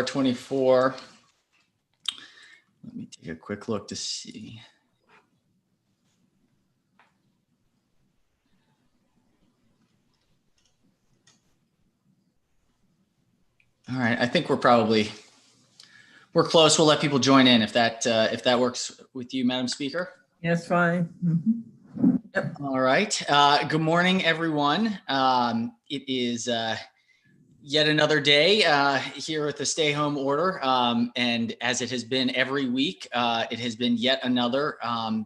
24. Let me take a quick look to see. All right, I think we're close. We'll let people join in if that works with you, Madam Speaker. Yes, fine. Mm-hmm. Yep. All right. Good morning, everyone. It is yet another day here with the stay-home order, and as it has been every week, it has been yet another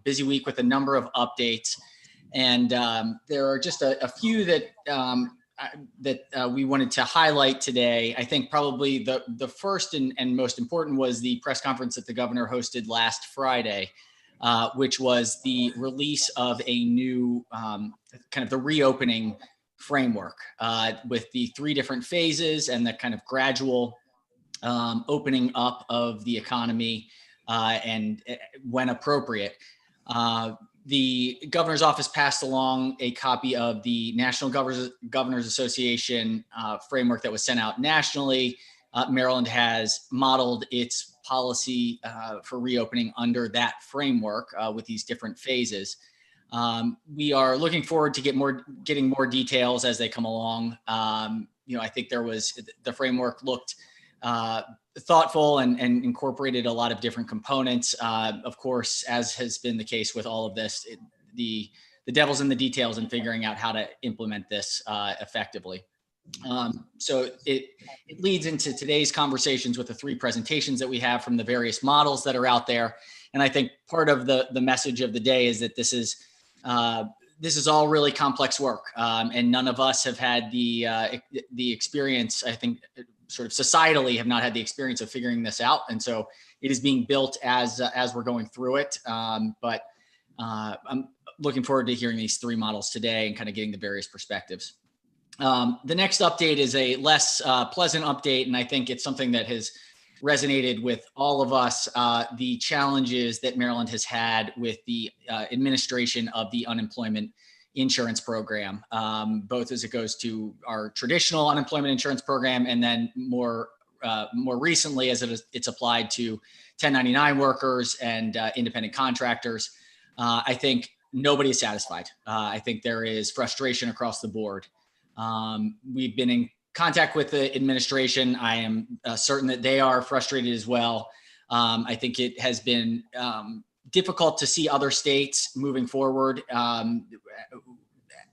busy week with a number of updates. And there are just a few that we wanted to highlight today. I think probably the first and most important was the press conference that the governor hosted last Friday, which was the release of a new kind of the reopening framework with the 3 different phases and the kind of gradual opening up of the economy and when appropriate. The governor's office passed along a copy of the National Governors Association framework that was sent out nationally. Maryland has modeled its policy for reopening under that framework with these different phases. We are looking forward to getting more details as they come along. I think the framework looked thoughtful and incorporated a lot of different components. Of course, as has been the case with all of this, the devil's in the details in figuring out how to implement this effectively. So it leads into today's conversations with the 3 presentations that we have from the various models that are out there. And I think part of the message of the day is that this is all really complex work, and none of us have had the experience. I think sort of societally have not had the experience of figuring this out, and so it is being built as we're going through it. But I'm looking forward to hearing these 3 models today and kind of getting the various perspectives. The next update is a less pleasant update, and I think it's something that has resonated with all of us, the challenges that Maryland has had with the administration of the unemployment insurance program, both as it goes to our traditional unemployment insurance program and then more recently as it's applied to 1099 workers and independent contractors. I think nobody is satisfied. I think there is frustration across the board. We've been in contact with the administration. I am certain that they are frustrated as well. I think it has been difficult to see other states moving forward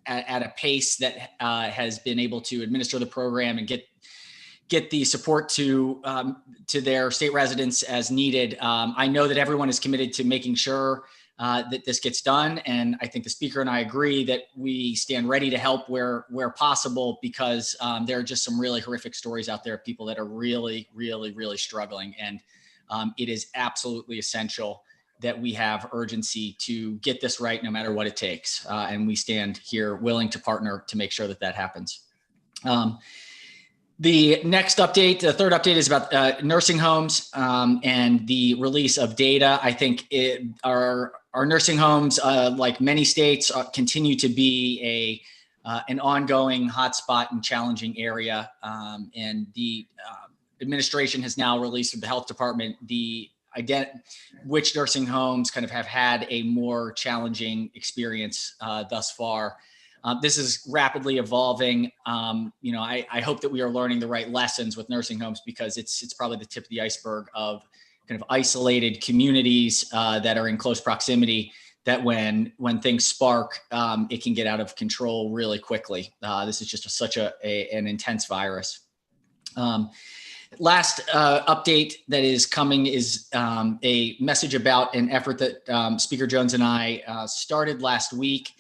at a pace that has been able to administer the program and get the support to their state residents as needed. I know that everyone is committed to making sure that this gets done. And I think the speaker and I agree that we stand ready to help where possible, because there are just some really horrific stories out there of people that are really, really, really struggling. And it is absolutely essential that we have urgency to get this right, no matter what it takes. And we stand here willing to partner to make sure that happens. The next update, the third update, is about nursing homes and the release of data. I think our nursing homes, like many states, continue to be an ongoing hotspot and challenging area. And the administration has now released with the health department which nursing homes kind of have had a more challenging experience thus far. This is rapidly evolving. I hope that we are learning the right lessons with nursing homes, because it's probably the tip of the iceberg of kind of isolated communities that are in close proximity, that when things spark, it can get out of control really quickly. This is just such an intense virus. Last update that is coming is a message about an effort that Speaker Jones and I started last week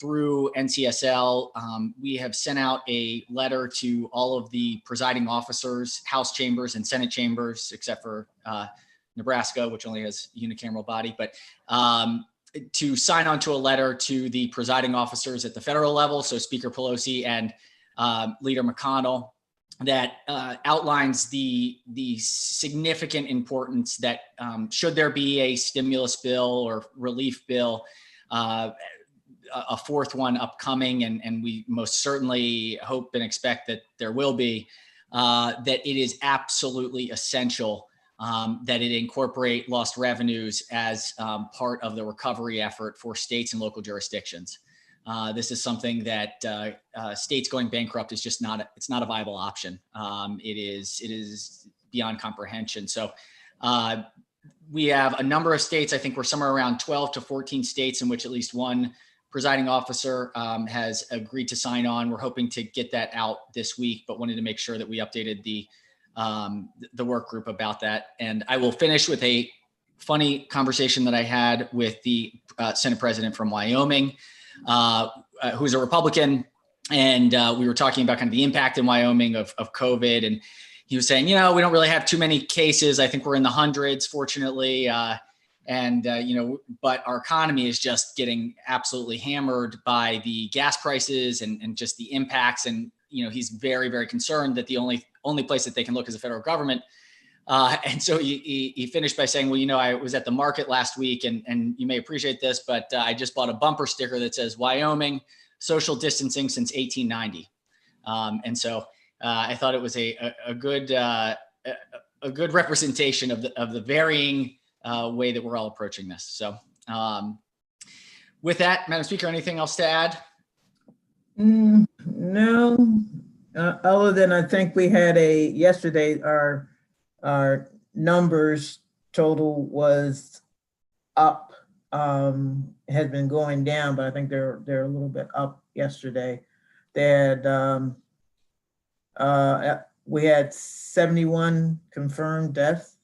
through NCSL. We have sent out a letter to all of the presiding officers, House chambers and Senate chambers, except for Nebraska, which only has unicameral body, but to sign on to a letter to the presiding officers at the federal level, so Speaker Pelosi and Leader McConnell, that outlines the significant importance that should there be a stimulus bill or relief bill, a fourth one upcoming, and we most certainly hope and expect that there will be, that it is absolutely essential that it incorporate lost revenues as part of the recovery effort for states and local jurisdictions. This is something that states going bankrupt is just it's not a viable option. It is beyond comprehension. So we have a number of states. I think we're somewhere around 12 to 14 states in which at least one presiding officer has agreed to sign on. We're hoping to get that out this week, but wanted to make sure that we updated the work group about that. And I will finish with a funny conversation that I had with the Senate president from Wyoming, who's a Republican. And we were talking about kind of the impact in Wyoming of COVID. And he was saying, we don't really have too many cases. I think we're in the hundreds, fortunately. But our economy is just getting absolutely hammered by the gas prices and just the impacts. And, he's very, very concerned that the only place that they can look is the federal government. And so he finished by saying, well, I was at the market last week and you may appreciate this, but I just bought a bumper sticker that says Wyoming social distancing since 1890. And so I thought it was a good representation of the varying way that we're all approaching this. So with that, Madam Speaker, anything else to add? No, other than I think we had yesterday, our numbers total was up, has been going down, but I think they're a little bit up yesterday. We had 71 confirmed deaths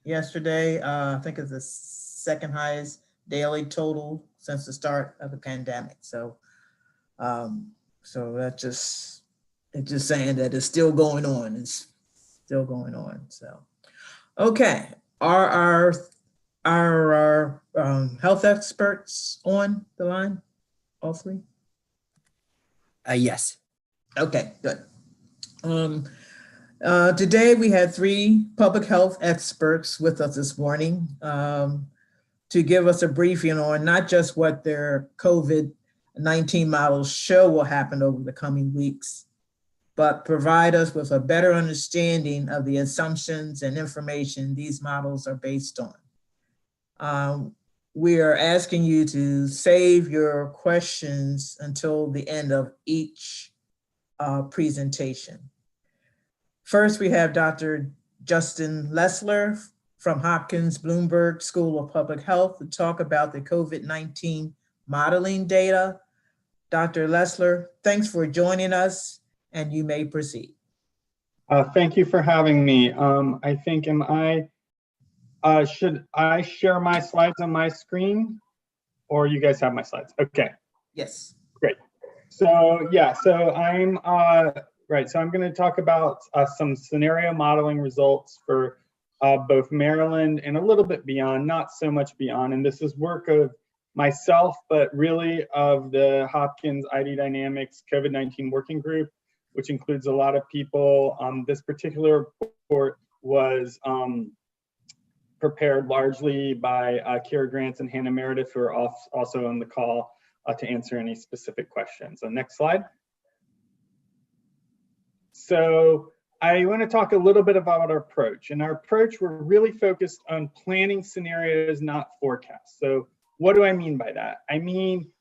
yesterday. I think it's the second highest daily total since the start of the pandemic. So it's just saying that it's still going on. It's still going on. So, okay, are our health experts on the line? All three? Yes. Okay, good. Today we had three public health experts with us this morning to give us a briefing on not just what their COVID-19 models show will happen over the coming weeks, but provide us with a better understanding of the assumptions and information these models are based on. We are asking you to save your questions until the end of each presentation. First, we have Dr. Justin Lessler from Hopkins Bloomberg School of Public Health to talk about the COVID-19 modeling data. Dr. Lessler, thanks for joining us, and you may proceed. Thank you for having me. I think, should I share my slides on my screen, or you guys have my slides? Okay. Yes. Great. So yeah, I'm going to talk about some scenario modeling results for both Maryland and a little bit beyond, not so much beyond. And this is work of myself, but really of the Hopkins ID Dynamics COVID-19 Working Group, which includes a lot of people. This particular report was prepared largely by Kira Grants and Hannah Meredith, who are also on the call to answer any specific questions. So next slide. So I want to talk a little bit about our approach. In our approach, we're really focused on planning scenarios, not forecasts. So what do I mean by that? I mean,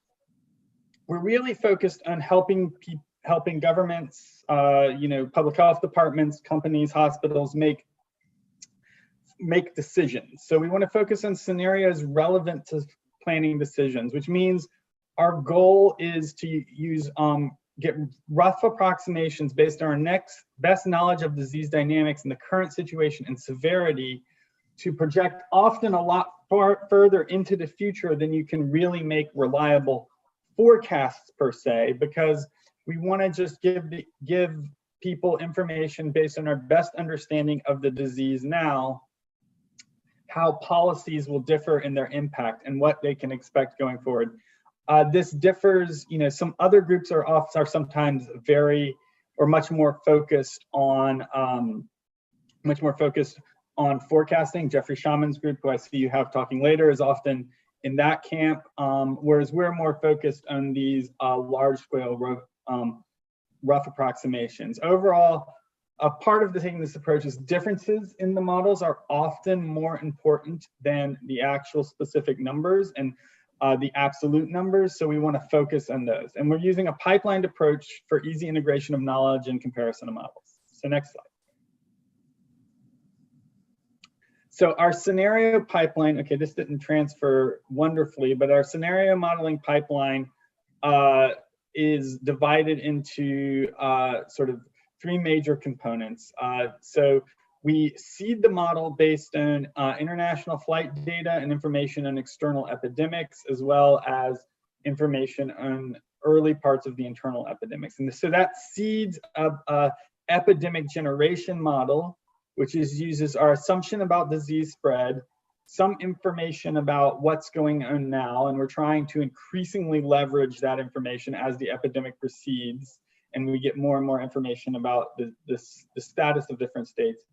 we're really focused on helping governments, public health departments, companies, hospitals make decisions. So we want to focus on scenarios relevant to planning decisions, which means our goal is to use get rough approximations based on our next best knowledge of disease dynamics in the current situation and severity to project often a lot further into the future than you can really make reliable forecasts per se, because we want to just give people information based on our best understanding of the disease now, how policies will differ in their impact and what they can expect going forward. This differs, some other groups are sometimes much more focused on forecasting. Jeffrey Shaman's group, who I see you have talking later, is often in that camp, whereas we're more focused on these large scale rough approximations. Overall, a part of taking this approach is differences in the models are often more important than the actual specific numbers and the absolute numbers. So we want to focus on those. And we're using a pipelined approach for easy integration of knowledge and comparison of models. So next slide. So our scenario pipeline, okay, this didn't transfer wonderfully, but our scenario modeling pipeline is divided into sort of three major components. So we seed the model based on international flight data and information on external epidemics, as well as information on early parts of the internal epidemics. And so that seeds a epidemic generation model, which uses our assumption about disease spread, some information about what's going on now, and we're trying to increasingly leverage that information as the epidemic proceeds, and we get more and more information about the status of different states.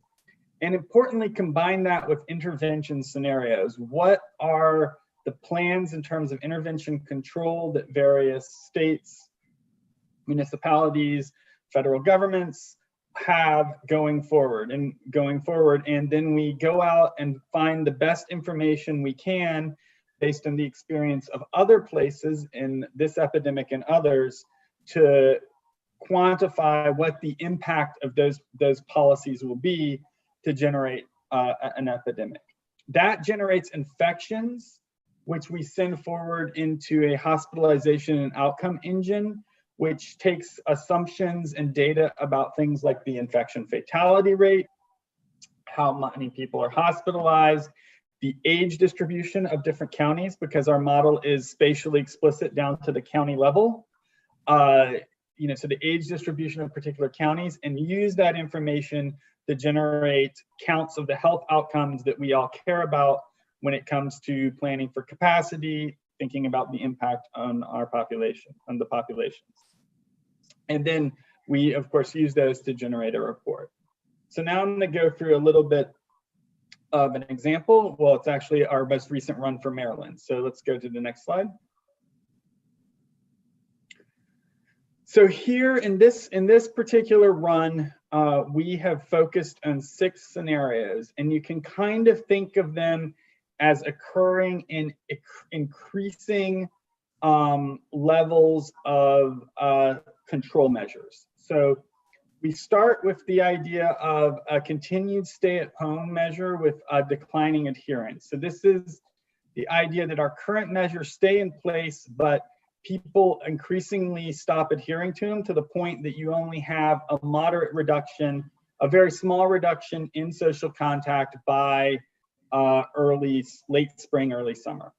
And importantly, combine that with intervention scenarios. What are the plans in terms of intervention control that various states, municipalities, federal governments have going forward, and then we go out and find the best information we can based on the experience of other places in this epidemic and others to quantify what the impact of those policies will be to generate an epidemic. That generates infections, which we send forward into a hospitalization and outcome engine, which takes assumptions and data about things like the infection fatality rate, how many people are hospitalized, the age distribution of different counties, because our model is spatially explicit down to the county level. So the age distribution of particular counties, and use that information to generate counts of the health outcomes that we all care about when it comes to planning for capacity, thinking about the impact on our population, on the populations. And then we, of course, use those to generate a report. So now I'm going to go through a little bit of an example. Well, it's actually our most recent run for Maryland. So let's go to the next slide. So here in this particular run, we have focused on 6 scenarios, and you can kind of think of them as occurring in increasing levels of control measures. So we start with the idea of a continued stay-at-home measure with a declining adherence. So this is the idea that our current measures stay in place, but people increasingly stop adhering to them to the point that you only have a moderate reduction, a very small reduction in social contact by late spring, early summer.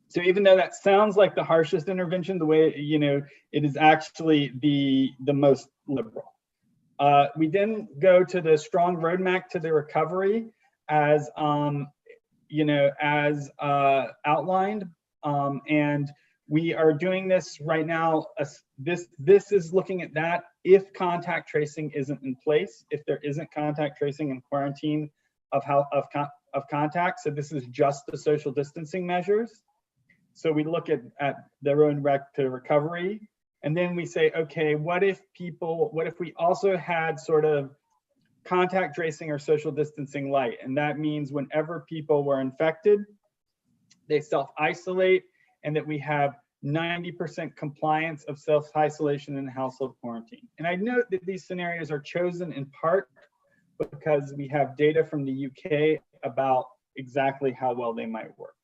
So even though that sounds like the harshest intervention, the way, it is actually the most liberal. We then go to the strong roadmap to the recovery as, outlined. And we are doing this right now. This is looking at that if contact tracing isn't in place, if there isn't contact tracing and quarantine of contact. So this is just the social distancing measures. So we look at the roadmap to recovery, and then we say, okay, what if we also had sort of contact tracing or social distancing light? And that means whenever people were infected, they self-isolate, and that we have 90% compliance of self-isolation and household quarantine. And I note that these scenarios are chosen in part because we have data from the UK about exactly how well they might work.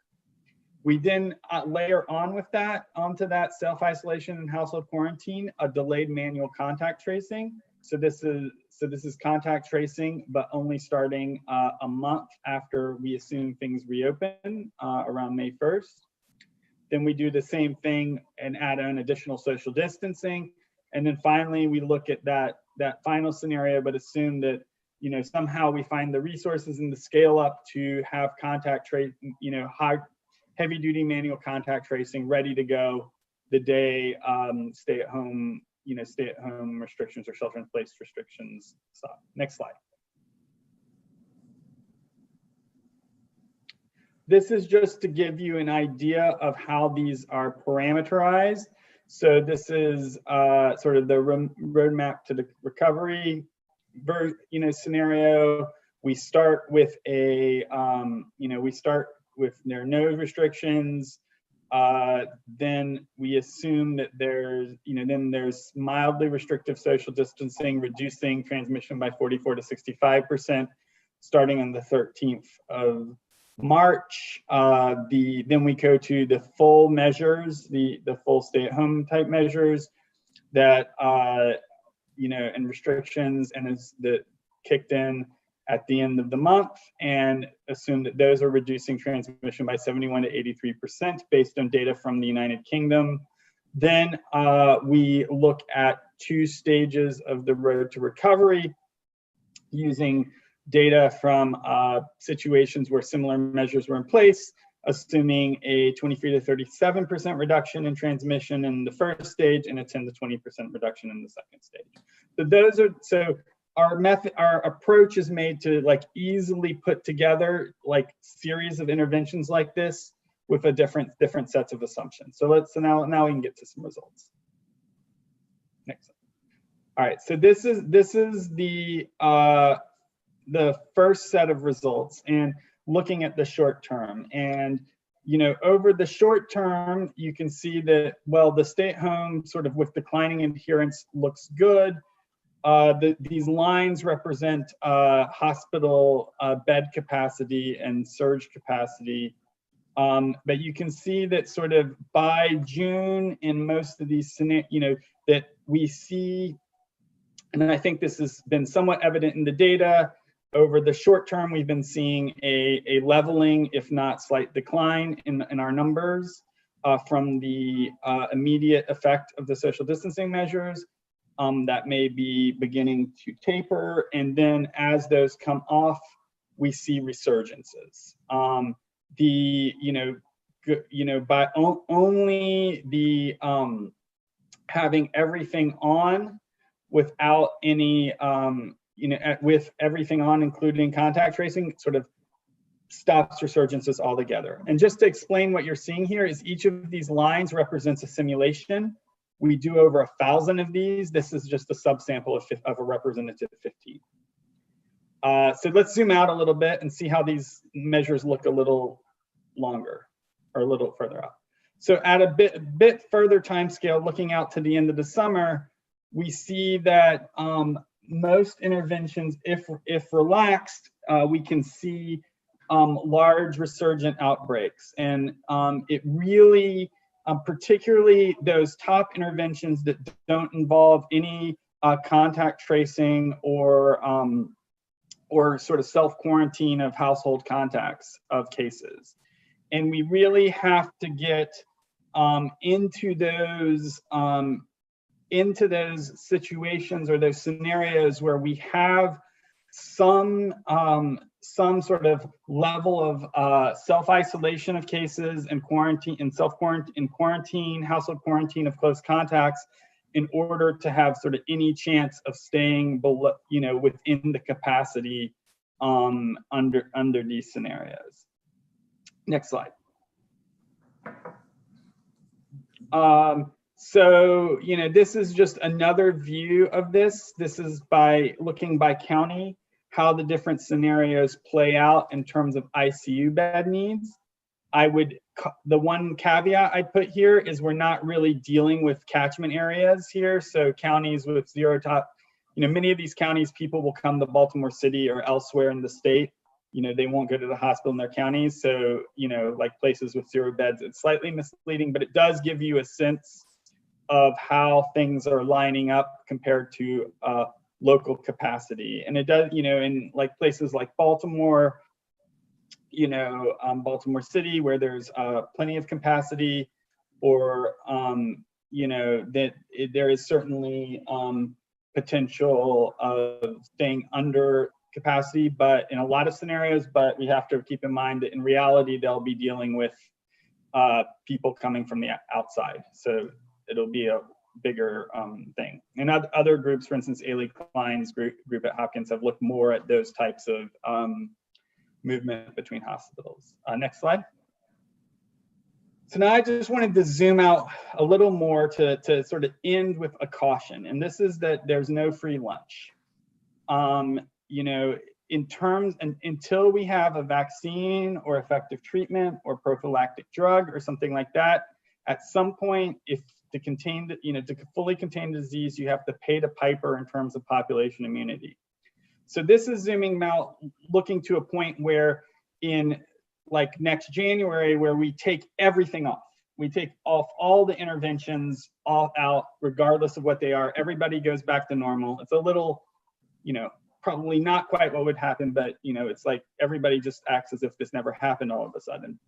We then layer onto that self-isolation and household quarantine, a delayed manual contact tracing. So this is contact tracing, but only starting a month after we assume things reopen around May 1st. Then we do the same thing and add on additional social distancing. And then finally, we look at that final scenario, but assume that, somehow we find the resources and the scale up to have contact tracing, heavy duty manual contact tracing ready to go the day stay at home restrictions or shelter in place restrictions stop. Next slide. This is just to give you an idea of how these are parameterized. So this is sort of the roadmap to the recovery scenario. We start with there are no restrictions. Then we assume that there's mildly restrictive social distancing, reducing transmission by 44 to 65%, starting on the 13th of March. Then we go to the full measures, the full stay-at-home type measures that and restrictions, and is that kicked in at the end of the month, and assume that those are reducing transmission by 71 to 83% based on data from the United Kingdom. Then we look at 2 stages of the road to recovery using data from situations where similar measures were in place, assuming a 23 to 37% reduction in transmission in the first stage and a 10 to 20% reduction in the second stage. So our approach is made to easily put together series of interventions like this with a different sets of assumptions. So now we can get to some results. Next. All right. So this is the first set of results, and looking at the short term. And over the short term, you can see that, well, the stay-at-home sort of with declining adherence looks good. These lines represent hospital bed capacity and surge capacity. But you can see that sort of by June in most of these, that we see, and I think this has been somewhat evident in the data, over the short term, we've been seeing a leveling, if not slight decline in our numbers from the immediate effect of the social distancing measures. That may be beginning to taper, and then as those come off, we see resurgences. By only the having everything on without any with everything on, including contact tracing, sort of stops resurgences altogether. And just to explain what you're seeing here is each of these lines represents a simulation. We do over 1,000 of these. This is just a subsample of a representative 15. So let's zoom out a little bit and see how these measures look a little longer or a little further out. So at a bit further time scale, looking out to the end of the summer, we see that most interventions, if relaxed, we can see large resurgent outbreaks. And it really, particularly those top interventions that don't involve any contact tracing or sort of self-quarantine of household contacts of cases. And we really have to get into those situations or those scenarios where we have some sort of level of self-isolation of cases and quarantine and quarantine, household quarantine of close contacts, in order to have sort of any chance of staying below, within the capacity under these scenarios. Next slide. So, this is just another view of this. This is by looking by county, how the different scenarios play out in terms of ICU bad needs. The one caveat I'd put here is we're not really dealing with catchment areas here. So counties with zero top, many of these counties, people will come to Baltimore City or elsewhere in the state. They won't go to the hospital in their counties. So, like places with 0 beds, it's slightly misleading, but it does give you a sense of how things are lining up compared to local capacity. And it does, in like places like Baltimore, Baltimore City, where there's plenty of capacity, or, that there is certainly potential of staying under capacity, but in a lot of scenarios, but we have to keep in mind that in reality, they'll be dealing with people coming from the outside. So it'll be a bigger thing. And other groups, for instance, Ailey Klein's group at Hopkins, have looked more at those types of movement between hospitals. Next slide. So now I just wanted to zoom out a little more to sort of end with a caution, and this is that there's no free lunch. You know, in terms, and until we have a vaccine or effective treatment or prophylactic drug or something like that, at some point, if to contain the, you know, to fully contain the disease, you have to pay the piper in terms of population immunity. So this is zooming out, looking to a point where in like next January, where we take everything off. We take off all the interventions all out, regardless of what they are. Everybody goes back to normal. It's a little, you know, probably not quite what would happen, but you know, it's like everybody just acts as if this never happened all of a sudden.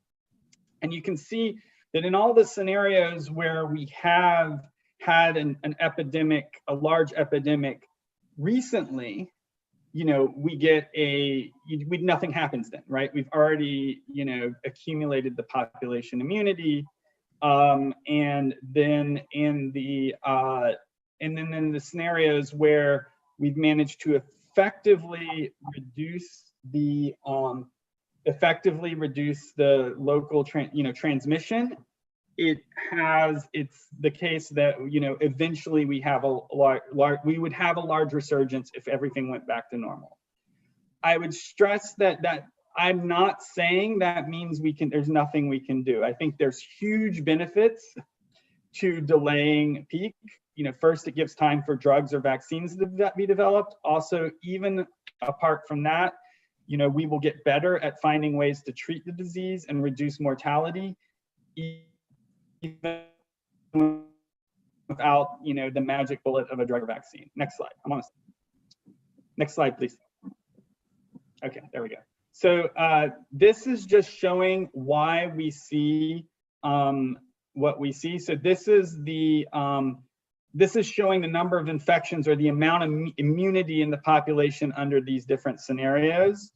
And you can see that in all the scenarios where we have had an epidemic, a large epidemic recently, you know, we get nothing happens then, right? We've already, you know, accumulated the population immunity. And then in the scenarios where we've managed to effectively reduce the local transmission, it's the case that, you know, eventually we have we would have a large resurgence if everything went back to normal. I would stress that I'm not saying that means there's nothing we can do. I think there's huge benefits to delaying peak. You know, first, it gives time for drugs or vaccines to be developed. Also, even apart from that, you know, we will get better at finding ways to treat the disease and reduce mortality, even without, you know, the magic bullet of a drug or vaccine. Next slide. Next slide, please. Okay, there we go. So this is just showing why we see what we see. So this is showing the number of infections or the amount of immunity in the population under these different scenarios.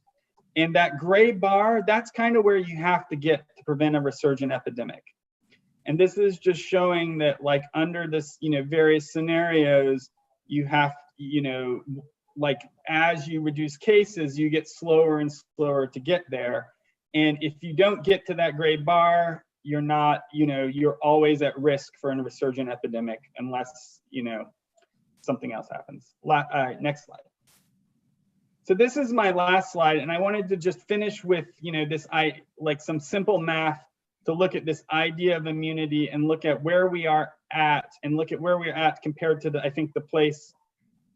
And that gray bar, that's kind of where you have to get to prevent a resurgent epidemic. And this is just showing that, like, under this, you know, various scenarios, you have, you know, like, as you reduce cases, you get slower and slower to get there. And if you don't get to that gray bar, you're not, you know, you're always at risk for a resurgent epidemic unless, you know, something else happens. All right, next slide. So this is my last slide, and I wanted to just finish with, you know, like some simple math to look at this idea of immunity and look at where we are at, and look at where we're at compared to I think the place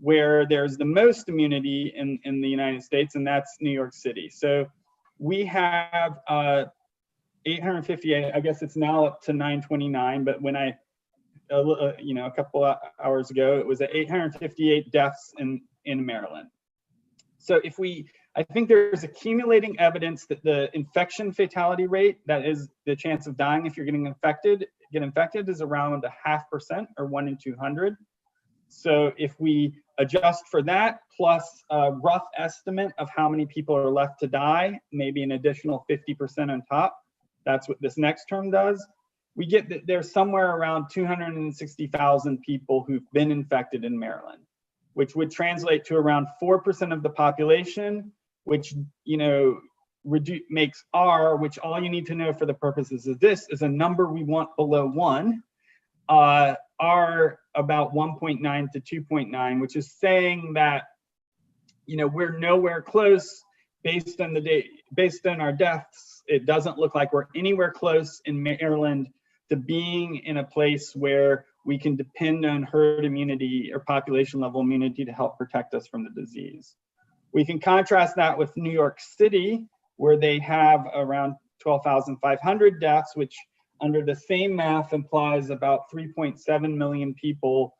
where there's the most immunity in the United States, and that's New York City. So we have 858, I guess it's now up to 929, but when you know, a couple of hours ago, it was at 858 deaths in Maryland. So I think there's accumulating evidence that the infection fatality rate, that is the chance of dying if you're getting infected, is around 0.5% or 1 in 200. So if we adjust for that, plus a rough estimate of how many people are left to die, maybe an additional 50% on top, that's what this next term does. We get that there's somewhere around 260,000 people who've been infected in Maryland, which would translate to around 4% of the population, which, you know, makes R, which all you need to know for the purposes of this is a number we want below 1, are about 1.9 to 2.9, which is saying that, you know, we're nowhere close based on our deaths. It doesn't look like we're anywhere close in Maryland to being in a place where we can depend on herd immunity or population level immunity to help protect us from the disease. We can contrast that with New York City, where they have around 12,500 deaths, which under the same math implies about 3.7 million people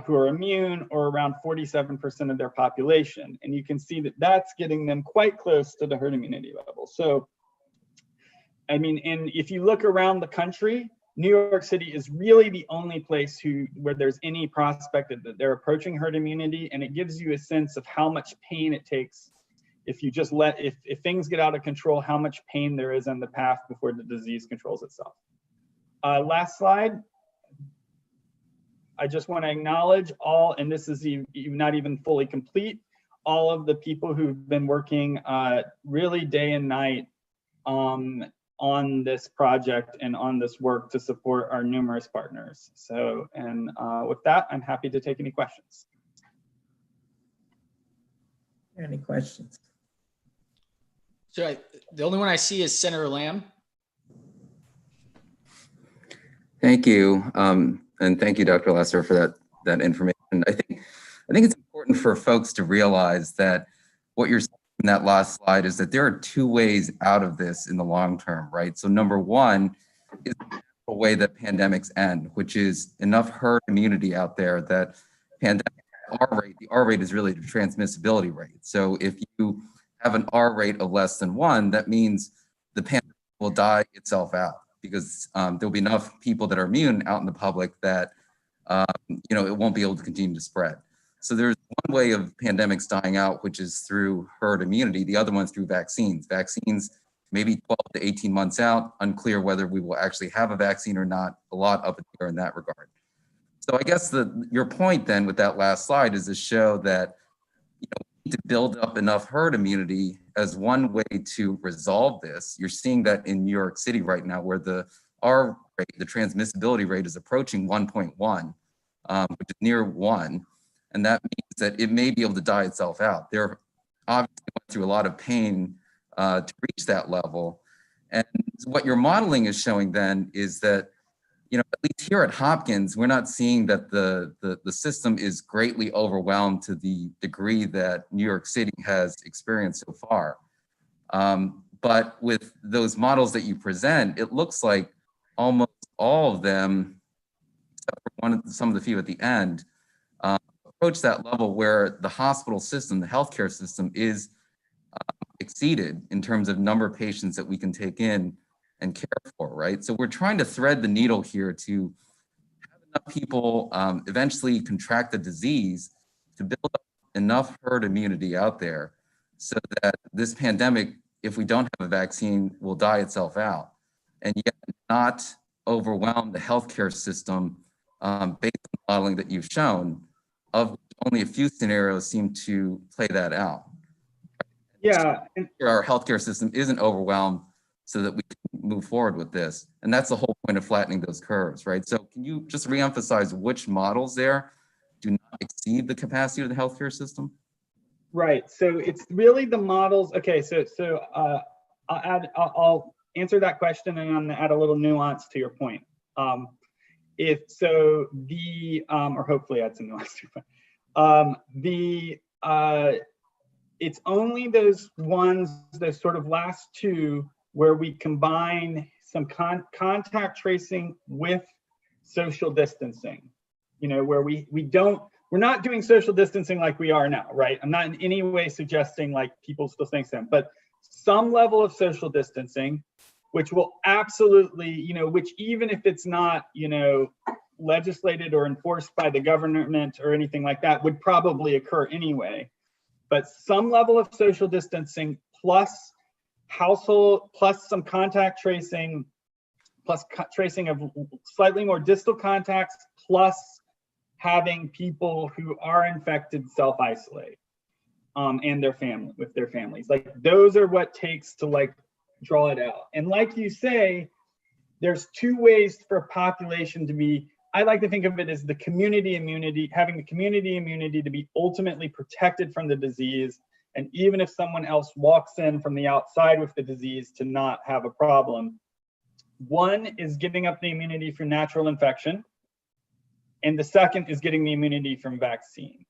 who are immune, or around 47% of their population. And you can see that that's getting them quite close to the herd immunity level. So, I mean, and if you look around the country, New York City is really the only place where there's any prospect that they're approaching herd immunity, and it gives you a sense of how much pain it takes if you just if things get out of control, how much pain there is on the path before the disease controls itself. Last slide. I just want to acknowledge all, and this is not even fully complete, all of the people who've been working really day and night on this project and on this work to support our numerous partners. So, and with that, I'm happy to take any questions. Any questions? So the only one I see is Senator Lamb. Thank you, and thank you, Dr. Lesser, for that information. I think it's important for folks to realize that what you're saying in that last slide is that there are two ways out of this in the long term, right? So number one is the way that pandemics end, which is enough herd immunity out there that pandemic R rate, the R rate is really the transmissibility rate. So if you have an R rate of less than 1, that means the pandemic will die itself out, because there'll be enough people that are immune out in the public that it won't be able to continue to spread. So there's one way of pandemics dying out, which is through herd immunity. The other one's through vaccines. Vaccines, maybe 12 to 18 months out, unclear whether we will actually have a vaccine or not, a lot up in the air in that regard. So I guess your point then with that last slide is to show that we need to build up enough herd immunity as one way to resolve this. You're seeing that in New York City right now, where the R rate, the transmissibility rate, is approaching 1.1, which is near 1. And that means that it may be able to die itself out. They're obviously going through a lot of pain to reach that level. And what your modeling is showing then is that, at least here at Hopkins, we're not seeing that the system is greatly overwhelmed to the degree that New York City has experienced so far. But with those models that you present, it looks like almost all of them, except for some of the few at the end, approach that level where the hospital system, the healthcare system, is exceeded in terms of number of patients that we can take in and care for, right? So we're trying to thread the needle here to have enough people eventually contract the disease to build up enough herd immunity out there so that this pandemic, if we don't have a vaccine, will die itself out, and yet not overwhelm the healthcare system based on the modeling that you've shown, of which only a few scenarios seem to play that out. Yeah. Our healthcare system isn't overwhelmed so that we can move forward with this. And that's the whole point of flattening those curves, right? So can you just reemphasize which models there do not exceed the capacity of the healthcare system? Right, so it's really the models. Okay, so I'll answer that question, and I'm gonna add a little nuance to your point. Or hopefully add some nuance to your point. It's only those sort of last two, where we combine some contact tracing with social distancing, where we're not doing social distancing like we are now, right? I'm not in any way suggesting like people still staying safe, but some level of social distancing, which will absolutely, which even if it's not, legislated or enforced by the government or anything like that, would probably occur anyway. But some level of social distancing plus household, plus some contact tracing, plus tracing of slightly more distal contacts, plus having people who are infected self-isolate and with their families. Like, those are what takes to like draw it out. And like you say, there's two ways for a population to be, I like to think of it as the community immunity, having the community immunity to be ultimately protected from the disease. And even if someone else walks in from the outside with the disease, to not have a problem. One is giving up the immunity from natural infection. And the second is getting the immunity from vaccine.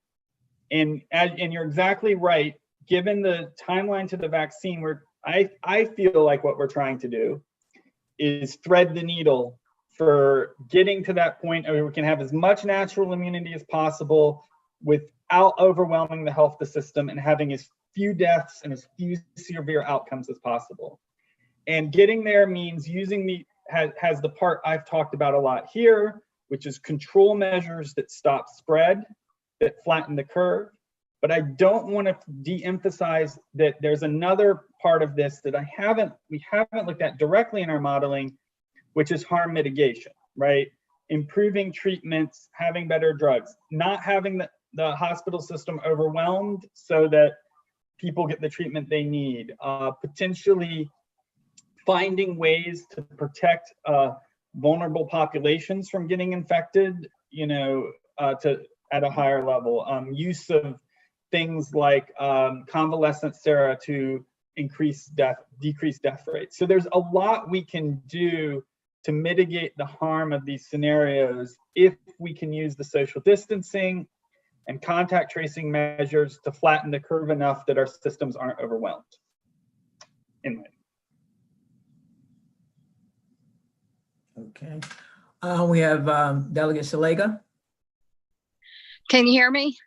And you're exactly right, given the timeline to the vaccine, where I feel like what we're trying to do is thread the needle for getting to that point where we can have as much natural immunity as possible without overwhelming the health system and having as few deaths and as few severe outcomes as possible. And getting there means using has the part I've talked about a lot here, which is control measures that stop spread, that flatten the curve. But I don't want to de-emphasize that there's another part of this that we haven't looked at directly in our modeling, which is harm mitigation, right? Improving treatments, having better drugs, not having the hospital system overwhelmed so that people get the treatment they need, potentially finding ways to protect vulnerable populations from getting infected, at a higher level. Use of things like convalescent sera to decrease death rates. So there's a lot we can do to mitigate the harm of these scenarios if we can use the social distancing and contact tracing measures to flatten the curve enough that our systems aren't overwhelmed. Okay. We have Delegate Shalega. Can you hear me?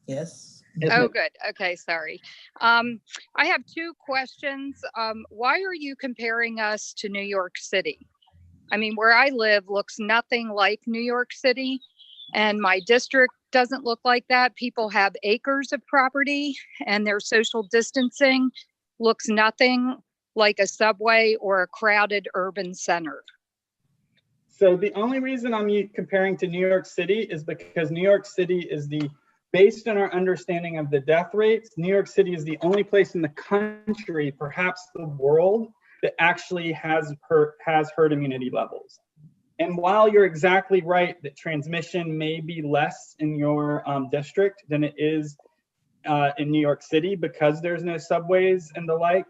Yes. Oh, good. Okay, sorry. I have two questions. Why are you comparing us to New York City? I mean, where I live looks nothing like New York City, and my district doesn't look like that. People have acres of property, and their social distancing looks nothing like a subway or a crowded urban center. So the only reason I'm comparing to New York City is because New York City is based on our understanding of the death rates, New York City is the only place in the country, perhaps the world, that actually has herd immunity levels. And while you're exactly right that transmission may be less in your district than it is in New York City because there's no subways and the like,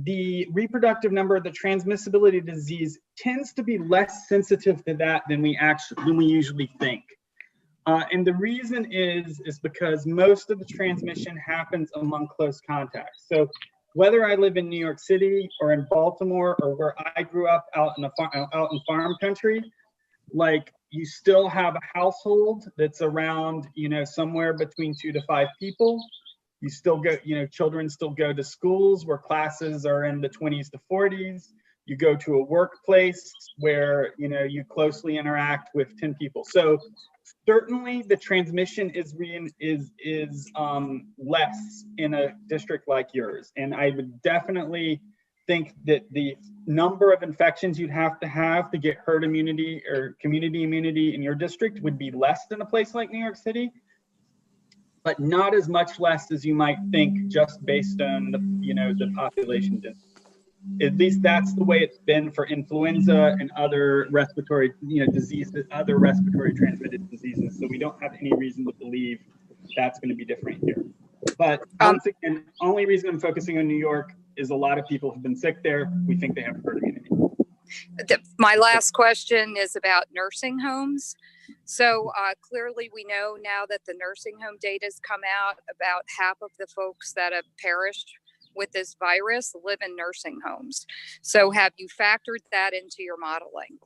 the reproductive number, the transmissibility of disease tends to be less sensitive to that than we usually think. And the reason is because most of the transmission happens among close contacts. So whether I live in New York City or in Baltimore or where I grew up out in farm country, like you still have a household that's around, somewhere between 2 to 5 people. You still go, children still go to schools where classes are in the 20s to 40s. You go to a workplace where, you closely interact with 10 people. So certainly the transmission is less in a district like yours. And I would definitely think that the number of infections you'd have to get herd immunity or community immunity in your district would be less than a place like New York City, but not as much less as you might think just based on the population density. At least that's the way it's been for influenza and other respiratory, diseases, other respiratory transmitted diseases. So we don't have any reason to believe that's going to be different here. But once again, only reason I'm focusing on New York is a lot of people have been sick there. We think they have herd immunity. My last question is about nursing homes. So clearly we know now that the nursing home data has come out, about half of the folks that have perished with this virus live in nursing homes. So have you factored that into your modeling?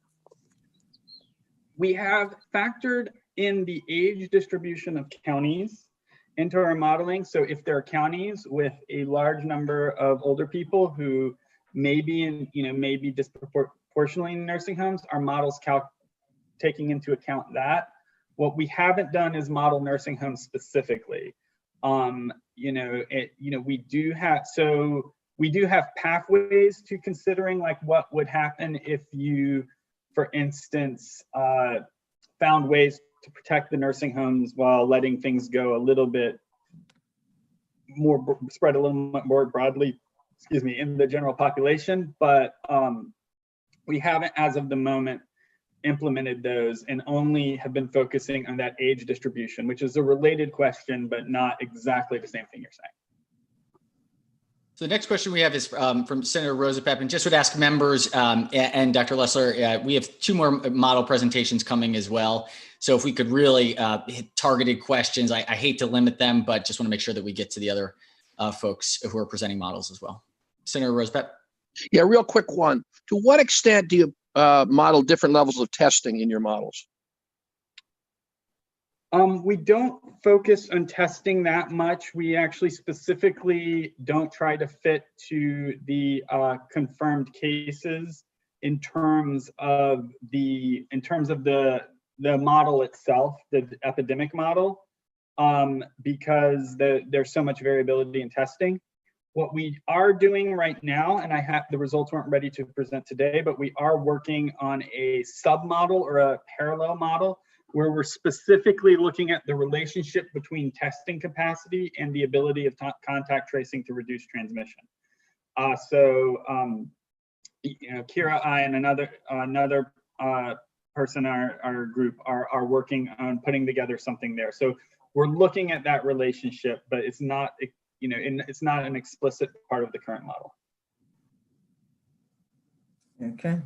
We have factored in the age distribution of counties into our modeling. So if there are counties with a large number of older people who may be disproportionately in nursing homes, our models taking into account that. What we haven't done is model nursing homes specifically. We do have pathways to considering like what would happen if you, for instance, found ways to protect the nursing homes while letting things go a little bit more, spread a little bit more broadly, in the general population. But we haven't, as of the moment, implemented those and only have been focusing on that age distribution, which is a related question, but not exactly the same thing you're saying. So the next question we have is from Senator Rosapap, and just would ask members and Dr. Lessler, we have 2 more model presentations coming as well. So if we could really hit targeted questions, I hate to limit them, but just want to make sure that we get to the other folks who are presenting models as well. Senator Rosapap. Yeah, real quick one. To what extent do you model different levels of testing in your models? We don't focus on testing that much. We actually specifically don't try to fit to the confirmed cases in terms of the model itself, the epidemic model, because there's so much variability in testing. What we are doing right now, and the results weren't ready to present today, but we are working on a sub-model or a parallel model where we're specifically looking at the relationship between testing capacity and the ability of contact tracing to reduce transmission. Kira, I, and another person in our group are working on putting together something there. So we're looking at that relationship, but it's not, it's not an explicit part of the current model. Okay.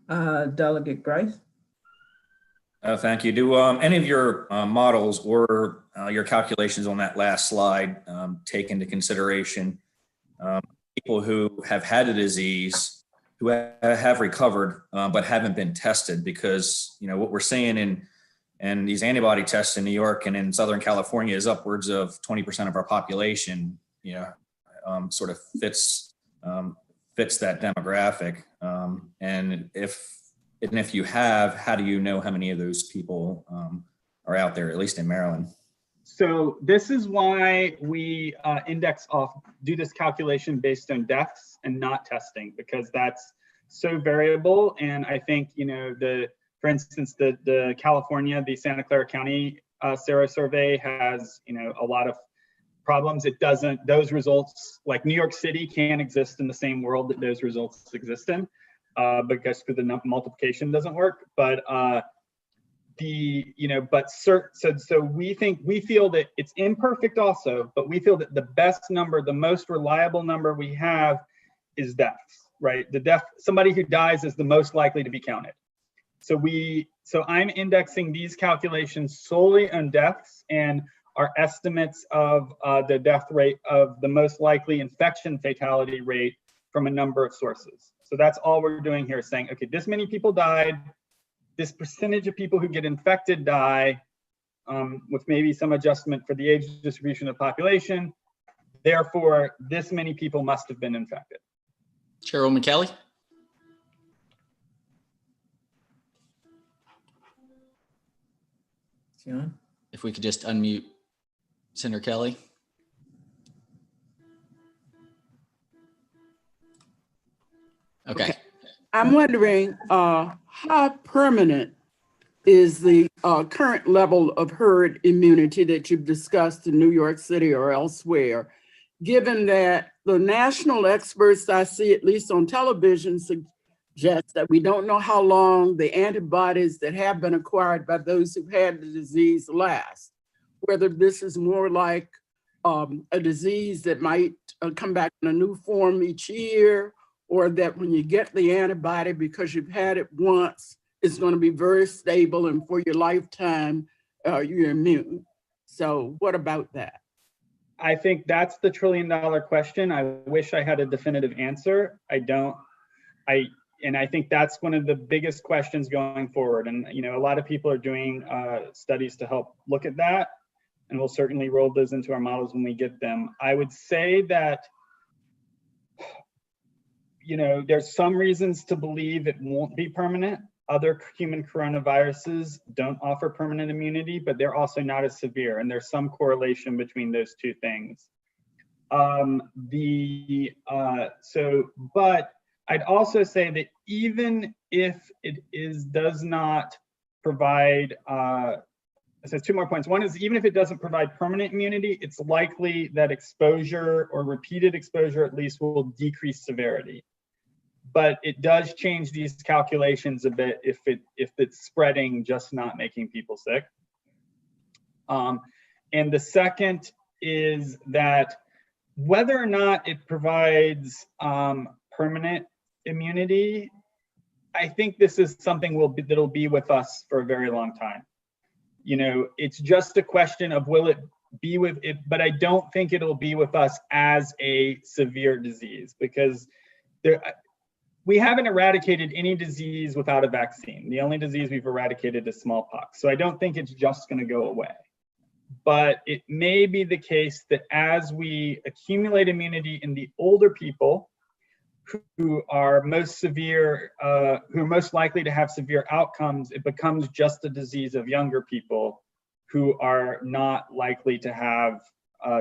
Delegate Grice. Thank you. Do any of your models or your calculations on that last slide take into consideration people who have had a disease, who have recovered, but haven't been tested? Because, what we're seeing in these antibody tests in New York and in Southern California is upwards of 20% of our population, sort of fits that demographic. And if you have, how do you know how many of those people are out there, at least in Maryland? So this is why we do this calculation based on deaths and not testing, because that's so variable. And I think, for instance, the California, the Santa Clara County Sero survey has, a lot of problems. Those results, like New York City, can't exist in the same world that those results exist in. Because the multiplication doesn't work, but we feel that it's imperfect also, but we feel that the best number, the most reliable number we have is deaths, right? Somebody who dies is the most likely to be counted. So I'm indexing these calculations solely on deaths and our estimates of the death rate of the most likely infection fatality rate from a number of sources. So that's all we're doing here, saying, okay, this many people died, this percentage of people who get infected die, with maybe some adjustment for the age distribution of the population. Therefore, this many people must have been infected. Chairwoman Kelly. John? If we could just unmute Senator Kelly. Okay. I'm wondering how permanent is the current level of herd immunity that you've discussed in New York City or elsewhere, given that the national experts I see, at least on television, suggest that we don't know how long the antibodies that have been acquired by those who've had the disease last, whether this is more like a disease that might come back in a new form each year, or that when you get the antibody because you've had it once, it's going to be very stable and for your lifetime, you're immune. So what about that? I think that's the $1 trillion question. I wish I had a definitive answer. I don't. And I think that's one of the biggest questions going forward. And a lot of people are doing studies to help look at that, and we'll certainly roll those into our models when we get them. I would say that there's some reasons to believe it won't be permanent. Other human coronaviruses don't offer permanent immunity, but they're also not as severe. And there's some correlation between those two things. But I'd also say that even if it does not provide, so 2 more points. One is, even if it doesn't provide permanent immunity, it's likely that exposure or repeated exposure at least will decrease severity. But it does change these calculations a bit if it's spreading, just not making people sick. And the second is that whether or not it provides permanent immunity, I think this is something that'll be with us for a very long time. It's just a question of will it be with it, but I don't think it'll be with us as a severe disease, because we haven't eradicated any disease without a vaccine. The only disease we've eradicated is smallpox. So I don't think it's just going to go away. But it may be the case that as we accumulate immunity in the older people who are most severe, who are most likely to have severe outcomes, it becomes just a disease of younger people who are not likely to have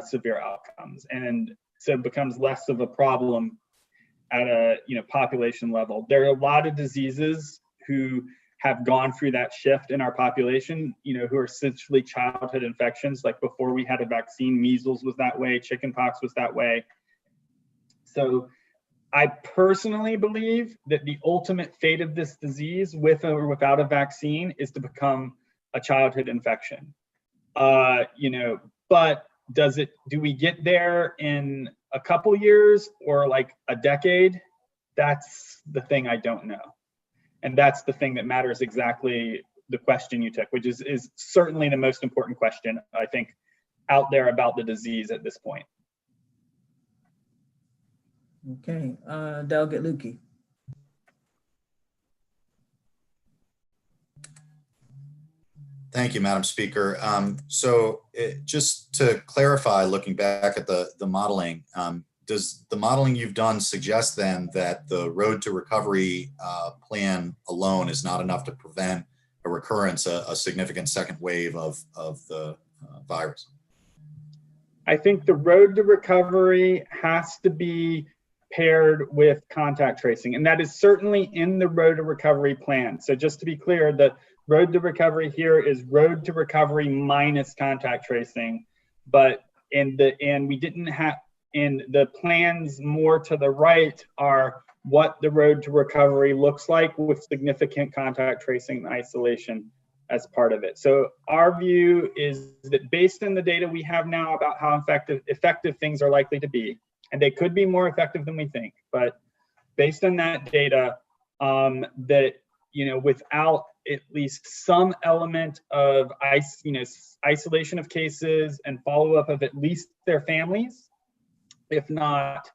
severe outcomes. And so it becomes less of a problem at a population level. There are a lot of diseases who have gone through that shift in our population, who are essentially childhood infections. Like before we had a vaccine, measles was that way, chickenpox was that way. So I personally believe that the ultimate fate of this disease, with or without a vaccine, is to become a childhood infection. But do we get there in a couple years or like a decade? That's the thing I don't know. And that's the thing that matters exactly the question you took, which is certainly the most important question, I think, out there about the disease at this point. Okay, Delegate Lukey. Thank you, Madam Speaker. Just to clarify, looking back at the modeling, does the modeling you've done suggest then that the road to recovery plan alone is not enough to prevent a recurrence, a significant second wave of the virus? I think the road to recovery has to be paired with contact tracing, and that is certainly in the road to recovery plan. So just to be clear, the road to recovery here is road to recovery minus contact tracing, but we didn't have, in the plans more to the right are what the road to recovery looks like with significant contact tracing and isolation as part of it. So our view is that based on the data we have now about how effective things are likely to be, and they could be more effective than we think, but based on that data, that, without at least some element of isolation of cases and follow-up of at least their families, if not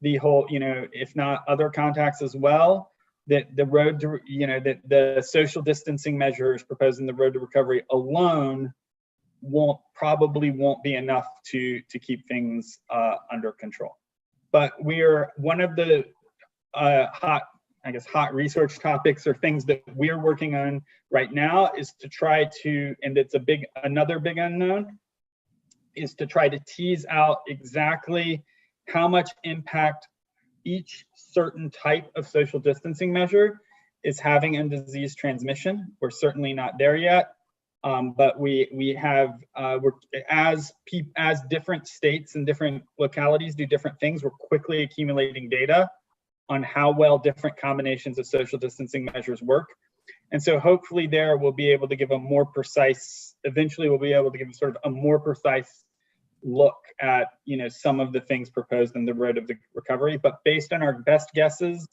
the whole, if not other contacts as well, that the road to, that the social distancing measures proposed in the road to recovery alone probably won't be enough to keep things under control. But we're one of the hot research topics or things that we're working on right now is to try to, and it's another big unknown, is to try to tease out exactly how much impact each certain type of social distancing measure is having on disease transmission. We're certainly not there yet, but we have, as different states and different localities do different things, we're quickly accumulating data on how well different combinations of social distancing measures work. And so hopefully there we'll be able to give eventually we'll be able to give sort of a more precise look at, some of the things proposed in the road of the recovery. But based on our best guesses,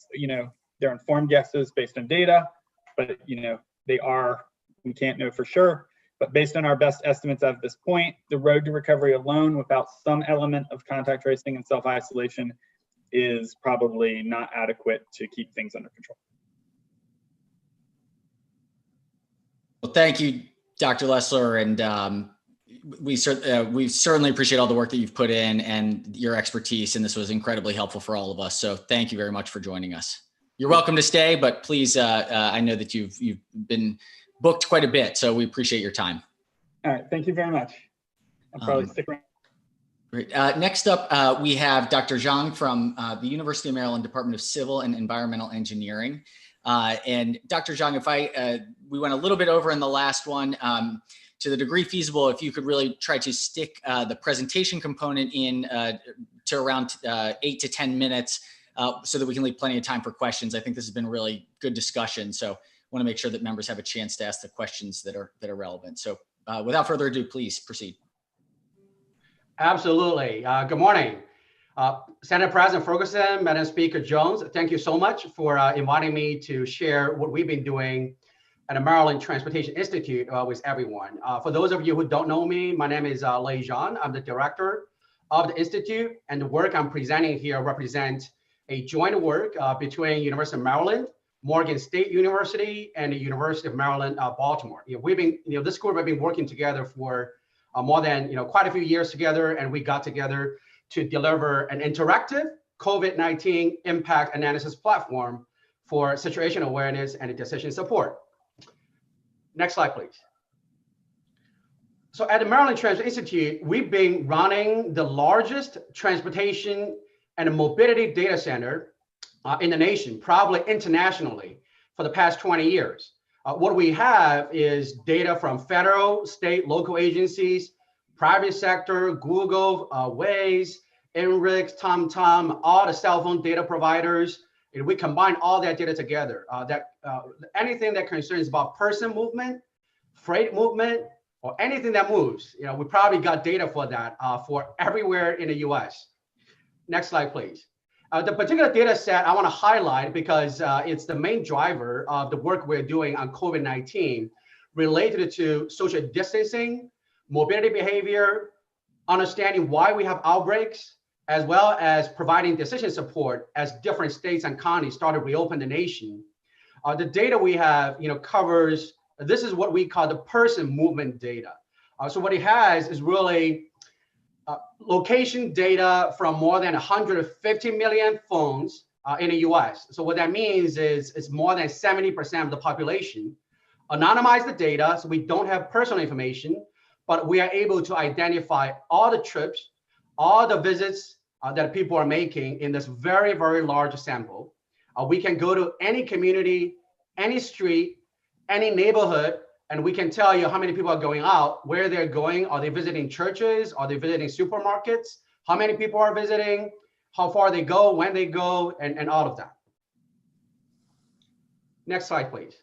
they're informed guesses based on data, but, we can't know for sure. But based on our best estimates at this point, the road to recovery alone without some element of contact tracing and self-isolation is probably not adequate to keep things under control. Well, thank you, Dr. Lessler, and we certainly appreciate all the work that you've put in and your expertise, and this was incredibly helpful for all of us. So thank you very much for joining us. You're welcome to stay, but please, I know that you've been booked quite a bit, so we appreciate your time. All right, thank you very much. I'll probably stick around. Great. Next up, we have Dr. Zhang from the University of Maryland Department of Civil and Environmental Engineering. And Dr. Zhang, we went a little bit over in the last one. To the degree feasible, if you could really try to stick the presentation component in to around 8 to 10 minutes so that we can leave plenty of time for questions. I think this has been a really good discussion. So I want to make sure that members have a chance to ask the questions that are relevant. So without further ado, please proceed. Absolutely. Good morning. Senate President Ferguson, Madam Speaker Jones, thank you so much for inviting me to share what we've been doing at the Maryland Transportation Institute with everyone. For those of you who don't know me, my name is Lei Zhang. I'm the director of the Institute, and the work I'm presenting here represents a joint work between University of Maryland, Morgan State University, and the University of Maryland, Baltimore. We've been, this group have been working together for more than quite a few years together, and we got together to deliver an interactive COVID-19 impact analysis platform for situation awareness and decision support. Next slide, please. So at the Maryland Transit Institute, we've been running the largest transportation and mobility data center in the nation, probably internationally, for the past 20 years. What we have is data from federal, state, local agencies, private sector, Google, Waze, Enrix, TomTom, all the cell phone data providers. And we combine all that data together. Anything that concerns about person movement, freight movement, or anything that moves, we probably got data for that for everywhere in the US. Next slide, please. The particular data set I want to highlight because it's the main driver of the work we're doing on COVID-19 related to social distancing, mobility behavior, understanding why we have outbreaks, as well as providing decision support as different states and counties start to reopen the nation. The data we have covers, this is what we call the person movement data. So what it has is really location data from more than 150 million phones in the US. So what that means is it's more than 70% of the population. Anonymize the data, so we don't have personal information, but we are able to identify all the trips, all the visits that people are making in this very, very large sample. We can go to any community, any street, any neighborhood, and we can tell you how many people are going out, where they're going. Are they visiting churches? Are they visiting supermarkets? How many people are visiting? How far they go, when they go, and all of that. Next slide, please.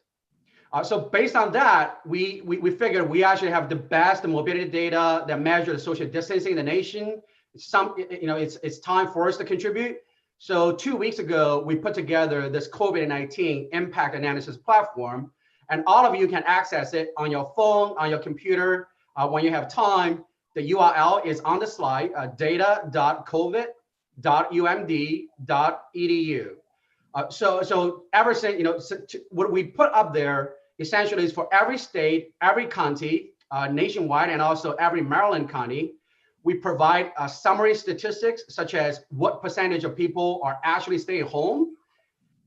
So based on that, we figured we actually have the best mobility data that measure the social distancing in the nation. It's time for us to contribute. So 2 weeks ago, we put together this COVID-19 impact analysis platform, and all of you can access it on your phone, on your computer, when you have time. The URL is on the slide, data.covid.umd.edu. So ever since, what we put up there essentially is for every state, every county, nationwide, and also every Maryland county. We provide summary statistics such as what percentage of people are actually staying home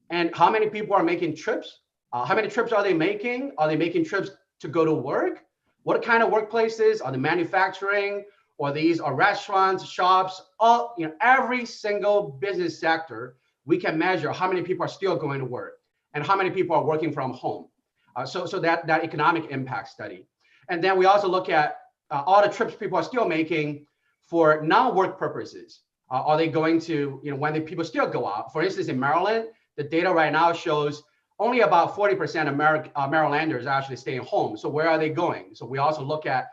and how many people are making trips. How many trips are they making? Are they making trips to go to work? What kind of workplaces? Are they manufacturing? Or these are restaurants, shops, every single business sector, we can measure how many people are still going to work and how many people are working from home. So that economic impact study. And then we also look at all the trips people are still making for non-work purposes. Are they going to, when the people still go out? For instance, in Maryland, the data right now shows only about 40% of Marylanders are actually staying home. So where are they going? So we also look at,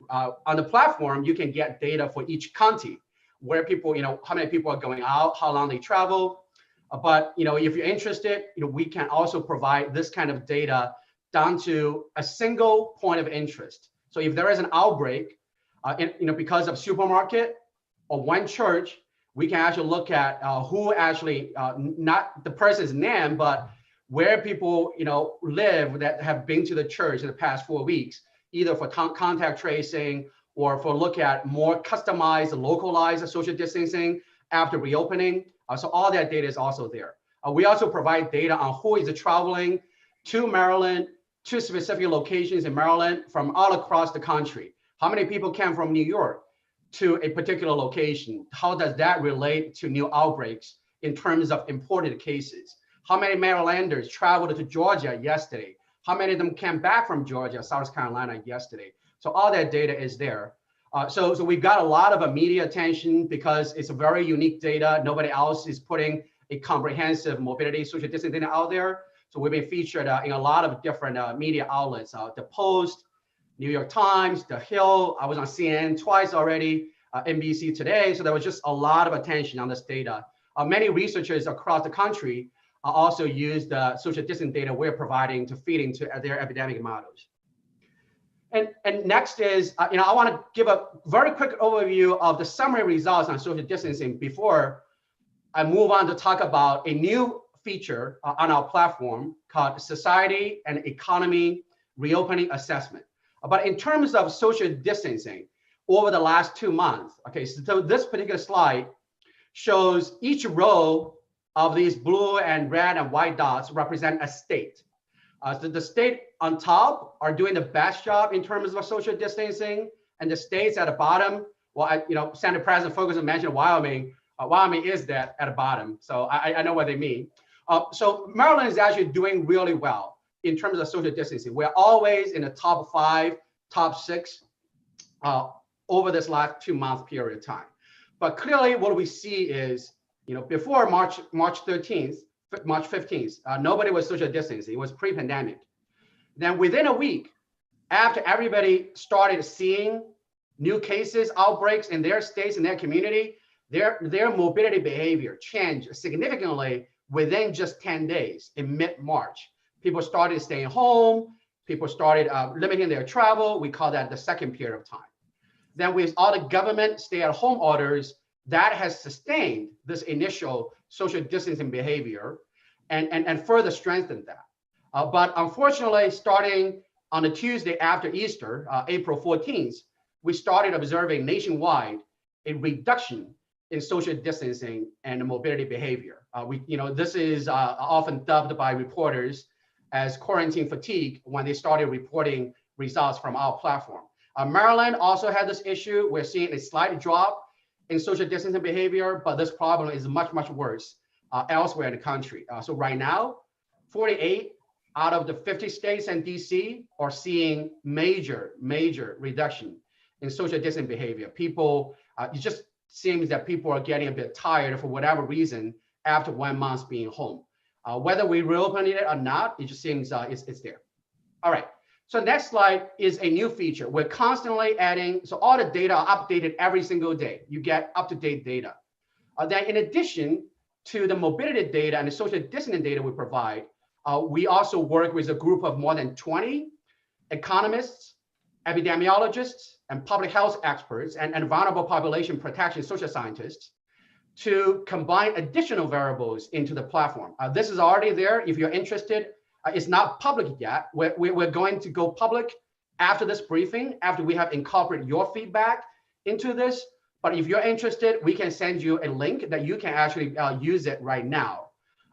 on the platform, you can get data for each county, where people, how many people are going out, how long they travel. But, if you're interested, we can also provide this kind of data down to a single point of interest. So if there is an outbreak, because of supermarket or one church, we can actually look at who actually, not the person's name, but where people, live that have been to the church in the past 4 weeks, either for contact tracing or for look at more customized, localized social distancing after reopening. So all that data is also there. We also provide data on who is traveling to Maryland, to specific locations in Maryland from all across the country. How many people came from New York to a particular location? How does that relate to new outbreaks in terms of imported cases? How many Marylanders traveled to Georgia yesterday? How many of them came back from Georgia, South Carolina yesterday? So all that data is there. So we've got a lot of media attention because it's a very unique data. Nobody else is putting a comprehensive mobility social distancing data out there. So we've been featured in a lot of different media outlets, the Post, New York Times, The Hill. I was on CNN twice already, NBC Today. So there was just a lot of attention on this data. Many researchers across the country also use the social distancing data we're providing to feed into their epidemic models. And next is, I want to give a very quick overview of the summary results on social distancing before I move on to talk about a new feature on our platform called Society and Economy Reopening Assessment. But in terms of social distancing over the last 2 months, okay, so this particular slide shows each row of these blue and red and white dots represent a state. So the state on top are doing the best job in terms of social distancing, and the states at the bottom, well, Sen President Ferguson mentioned Wyoming. Wyoming is that at the bottom, so I know what they mean. So Maryland is actually doing really well in terms of social distancing. We're always in the top 5, top 6 over this last 2 month period of time. But clearly what we see is, before March 13th, March 15th, nobody was social distancing. It was pre-pandemic. Then within a week, after everybody started seeing new cases, outbreaks in their states, in their community, their mobility behavior changed significantly within just 10 days in mid-March. People started staying home. People started limiting their travel. We call that the second period of time. Then with all the government stay-at-home orders, that has sustained this initial social distancing behavior and further strengthened that. But unfortunately, starting on the Tuesday after Easter, April 14th, we started observing nationwide a reduction in social distancing and mobility behavior. This is often dubbed by reporters as quarantine fatigue when they started reporting results from our platform. Maryland also had this issue. We're seeing a slight drop in social distancing behavior, but this problem is much, much worse elsewhere in the country. So right now, 48 out of the 50 states and DC are seeing major reduction in social distancing behavior. People, it just seems that people are getting a bit tired for whatever reason after 1 month being home. Whether we reopen it or not, it just seems it's there. All right. So next slide is a new feature. We're constantly adding, so all the data are updated every single day. You get up-to-date data. Then in addition to the mobility data and the social distancing data we provide, we also work with a group of more than 20 economists, epidemiologists, and public health experts, and vulnerable population protection social scientists to combine additional variables into the platform. This is already there. If you're interested, it's not public yet. We're going to go public after this briefing, after we have incorporated your feedback into this. But if you're interested, we can send you a link that you can actually use it right now.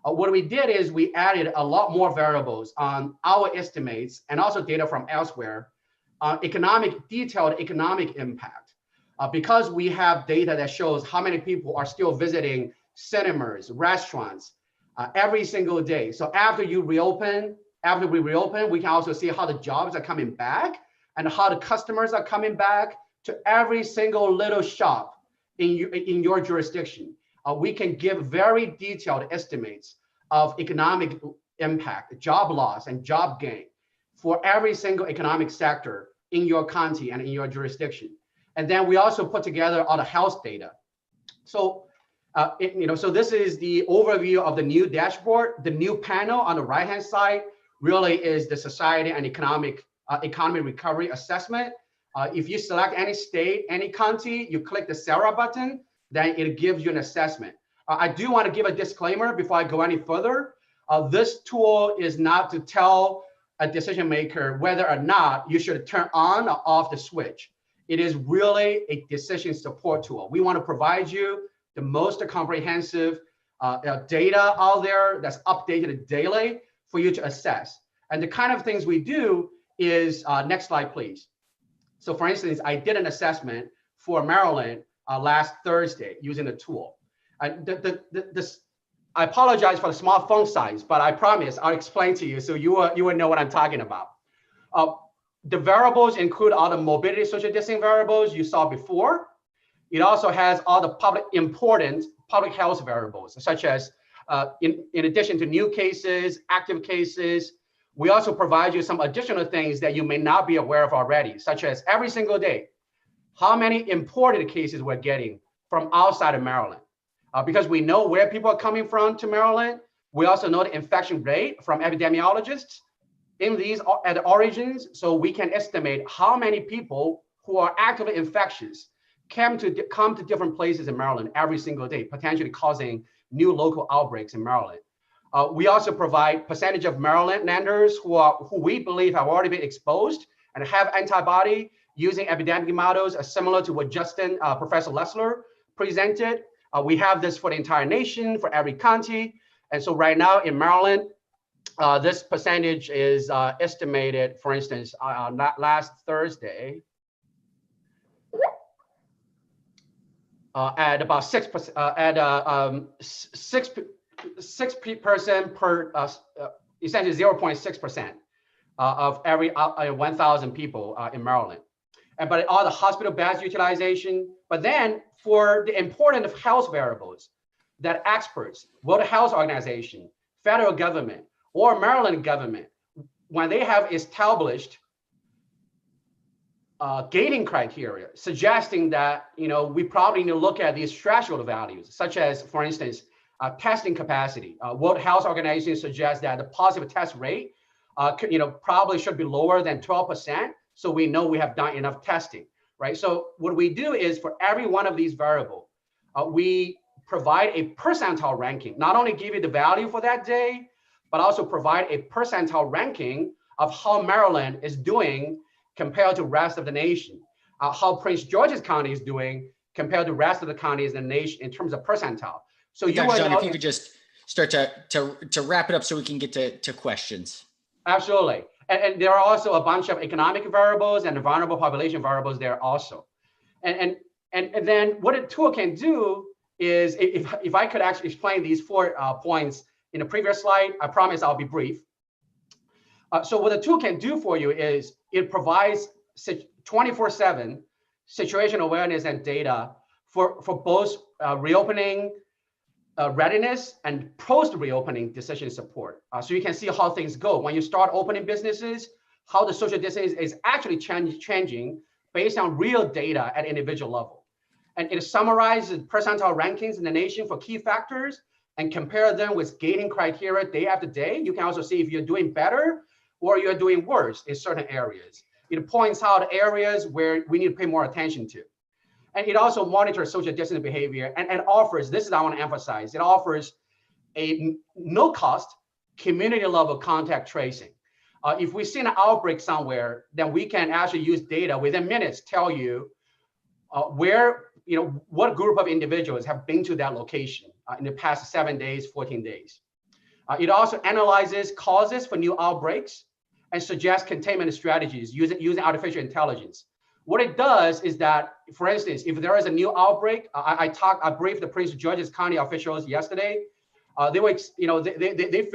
What we did is we added a lot more variables on our estimates and also data from elsewhere, detailed economic impact. Because we have data that shows how many people are still visiting cinemas, restaurants, every single day. So after we reopen, we can also see how the jobs are coming back and how the customers are coming back to every single little shop in your jurisdiction. We can give very detailed estimates of economic impact, job loss and job gain for every single economic sector in your county and in your jurisdiction. And then we also put together all the health data. So so this is the overview of the new dashboard. The new panel on the right-hand side really is the society and economy recovery assessment. If you select any state, any county, you click the Sarah button, then it gives you an assessment. I do want to give a disclaimer before I go any further. This tool is not to tell a decision maker whether or not you should turn on or off the switch. It is really a decision support tool. We want to provide you the most comprehensive data out there that's updated daily for you to assess. And the kind of things we do is, next slide, please. So for instance, I did an assessment for Maryland last Thursday using the tool. I apologize for the small font size, but I promise I'll explain to you so you will know what I'm talking about. The variables include all the mobility social distancing variables you saw before. It also has all the important public health variables, such as in addition to new cases, active cases, we also provide you some additional things that you may not be aware of already, such as every single day, how many imported cases we're getting from outside of Maryland. Because we know where people are coming from to Maryland, we also know the infection rate from epidemiologists in these at the origins, so we can estimate how many people who are actively infectious come to different places in Maryland every single day, potentially causing new local outbreaks in Maryland. We also provide percentage of Marylanders who we believe have already been exposed and have antibody using epidemic models similar to what Professor Lessler presented. We have this for the entire nation, for every county. And so right now in Maryland, this percentage is estimated, for instance, last Thursday, at about 6%, essentially 0.6% of every 1,000 people in Maryland. But all the hospital beds utilization, But then for the important health variables that experts, World Health Organization, federal government, or Maryland government, when they have established gating criteria, suggesting that we probably need to look at these threshold values, such as, for instance, testing capacity. World Health Organization suggests that the positive test rate, probably should be lower than 12%, so we know we have done enough testing, right? So what we do is for every one of these variables, we provide a percentile ranking. Not only give you the value for that day, but also provide a percentile ranking of how Maryland is doing compared to the rest of the nation, how Prince George's County is doing compared to the rest of the counties in the nation in terms of percentile. So Dr. John, if you could just start to wrap it up so we can get to questions. Absolutely. And there are also a bunch of economic variables and vulnerable population variables there also. And then what a tool can do is, if I could actually explain these 4 points in the previous slide, I promise I'll be brief. So what the tool can do for you is it provides 24/7 situation awareness and data for both reopening readiness and post-reopening decision support. So you can see how things go. When you start opening businesses, how the social distancing is actually changing based on real data at individual level. And it summarizes percentile rankings in the nation for key factors and compare them with gating criteria day after day. You can also see if you're doing better or you're doing worse in certain areas. It points out areas where we need to pay more attention to. And it also monitors social distancing behavior and offers, this is I want to emphasize, it offers a no cost community level contact tracing. If we see an outbreak somewhere, then we can actually use data within minutes, tell you where, what group of individuals have been to that location in the past 7 days, 14 days. It also analyzes causes for new outbreaks and suggests containment strategies using artificial intelligence. What it does is that, for instance, if there is a new outbreak, I briefed the Prince George's County officials yesterday. They were, they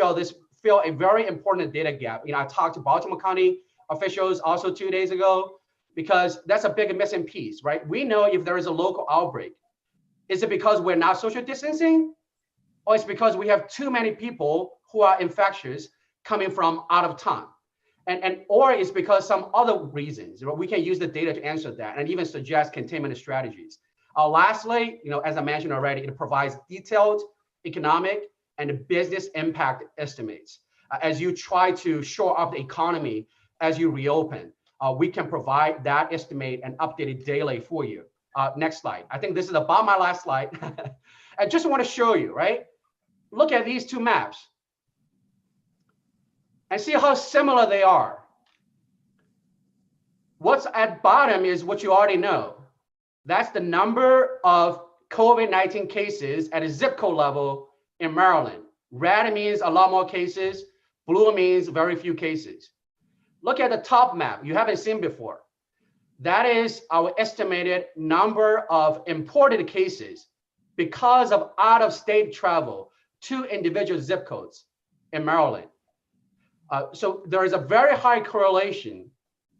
feel a very important data gap. I talked to Baltimore County officials also 2 days ago, because that's a big missing piece, right? We know if there is a local outbreak, is it because we're not social distancing, or it's because we have too many people who are infectious coming from out of town? Or it's because some other reasons. We can use the data to answer that and even suggest containment strategies. Lastly, as I mentioned already, it provides detailed economic and business impact estimates. As you try to shore up the economy as you reopen, we can provide that estimate and update it daily for you. Next slide. I think this is about my last slide. I just want to show you, right? Look at these 2 maps and see how similar they are. What's at bottom is what you already know. That's the number of COVID-19 cases at a zip code level in Maryland. Red means a lot more cases. Blue means very few cases. Look at the top map you haven't seen before. That is our estimated number of imported cases because of out-of-state travel to individual zip codes in Maryland. So there is a very high correlation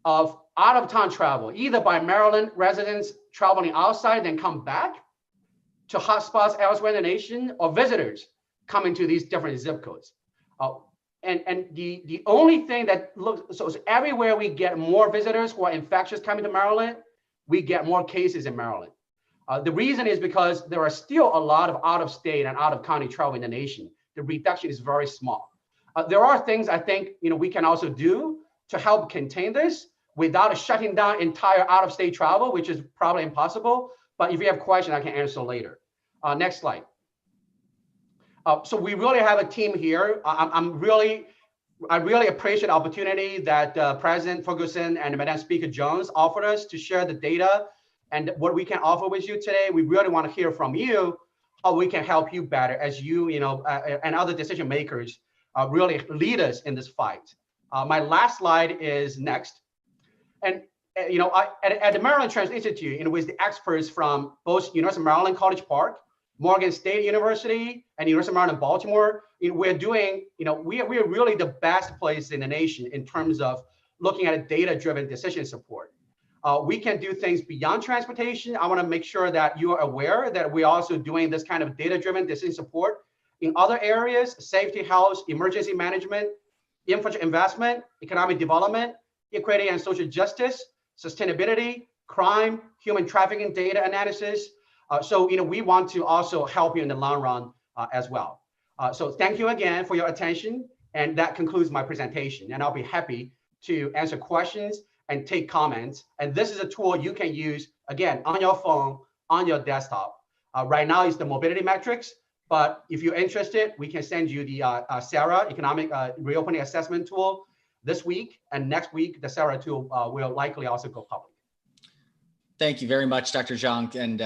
of out-of-town travel, either by Maryland residents traveling outside then come back to hotspots elsewhere in the nation, or visitors coming to these different zip codes. And the only thing that looks, so everywhere we get more visitors who are infectious coming to Maryland, we get more cases in Maryland. The reason is because there are still a lot of out-of-state and out-of-county travel in the nation. The reduction is very small. There are things I think we can also do to help contain this without shutting down entire out-of-state travel, which is probably impossible. But if you have questions, I can answer later. Next slide. So we really have a team here. I really appreciate the opportunity that President Ferguson and Madam Speaker Jones offered us to share the data and what we can offer with you today. We really want to hear from you how we can help you better as you, and other decision makers really lead us in this fight. My last slide is next. And at the Maryland Transit Institute, with the experts from both University of Maryland College Park, Morgan State University, and University of Maryland Baltimore, we're doing, we are really the best place in the nation in terms of looking at a data-driven decision support. We can do things beyond transportation. I want to make sure that you are aware that we're also doing this kind of data-driven decision support in other areas: safety, health, emergency management, infrastructure investment, economic development, equity and social justice, sustainability, crime, human trafficking, data analysis. So we want to also help you in the long run as well. So thank you again for your attention. And that concludes my presentation. And I'll be happy to answer questions and take comments. And this is a tool you can use, again, on your phone, on your desktop. Right now it's the mobility metrics, but if you're interested, we can send you the SARA economic reopening assessment tool this week, and next week, the SARA tool will likely also go public. Thank you very much, Dr. Zhang, and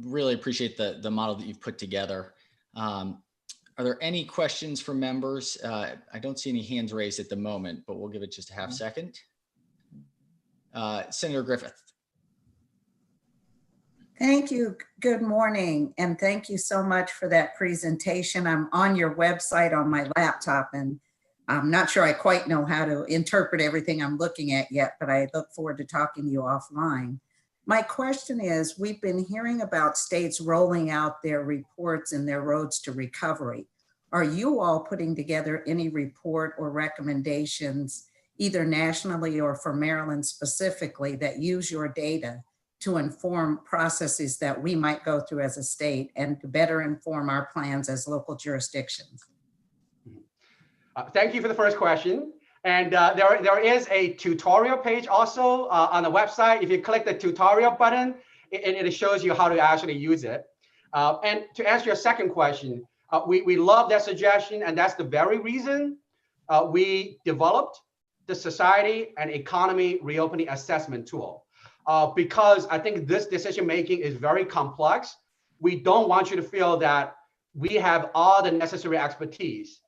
really appreciate the model that you've put together. Are there any questions from members? I don't see any hands raised at the moment, but we'll give it just a half second. Senator Griffith. Thank you. Good morning. And thank you so much for that presentation. I'm on your website on my laptop, and I'm not sure I quite know how to interpret everything I'm looking at yet, but I look forward to talking to you offline. My question is, we've been hearing about states rolling out their reports and their roads to recovery. Are you all putting together any report or recommendations, either nationally or for Maryland specifically, that use your data to inform processes that we might go through as a state and to better inform our plans as local jurisdictions? Thank you for the first question. And there is a tutorial page also on the website. If you click the tutorial button, it shows you how to actually use it. And to answer your second question, we love that suggestion, and that's the very reason we developed the Society and Economy Reopening Assessment Tool. Because I think this decision-making is very complex. We don't want you to feel that we have all the necessary expertise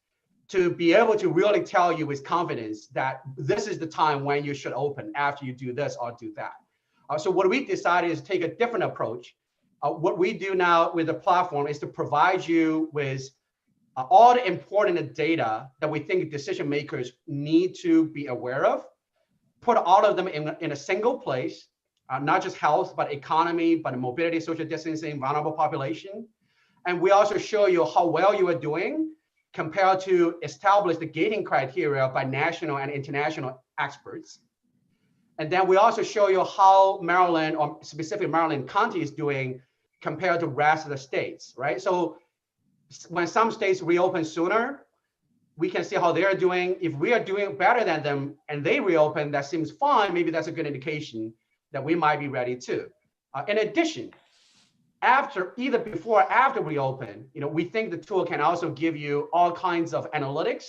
to be able to really tell you with confidence that this is the time when you should open after you do this or do that. So what we decided is to take a different approach. What we do now with the platform is to provide you with all the important data that we think decision makers need to be aware of, put all of them in a single place, not just health, but economy, but mobility, social distancing, vulnerable population. And we also show you how well you are doing compared to establish the gating criteria by national and international experts. And then we also show you how Maryland, or specifically Maryland County, is doing compared to the rest of the states, right? So when some states reopen sooner, we can see how they're doing. If we are doing better than them and they reopen, that seems fine. Maybe that's a good indication that we might be ready too. In addition, either before or after we open, we think the tool can also give you all kinds of analytics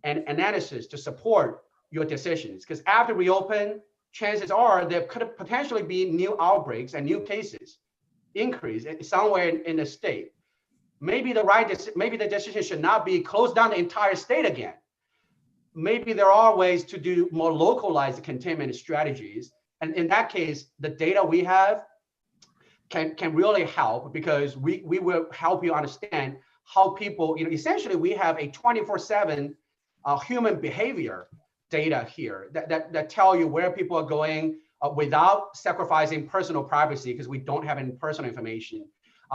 and analysis to support your decisions. Because after we open, chances are there could potentially be new outbreaks and new cases increase somewhere in the state. Maybe the decision should not be close down the entire state again. Maybe there are ways to do more localized containment strategies. And in that case, the data we have can really help, because we will help you understand how people, essentially we have a 24/7 human behavior data here that tell you where people are going without sacrificing personal privacy, because we don't have any personal information.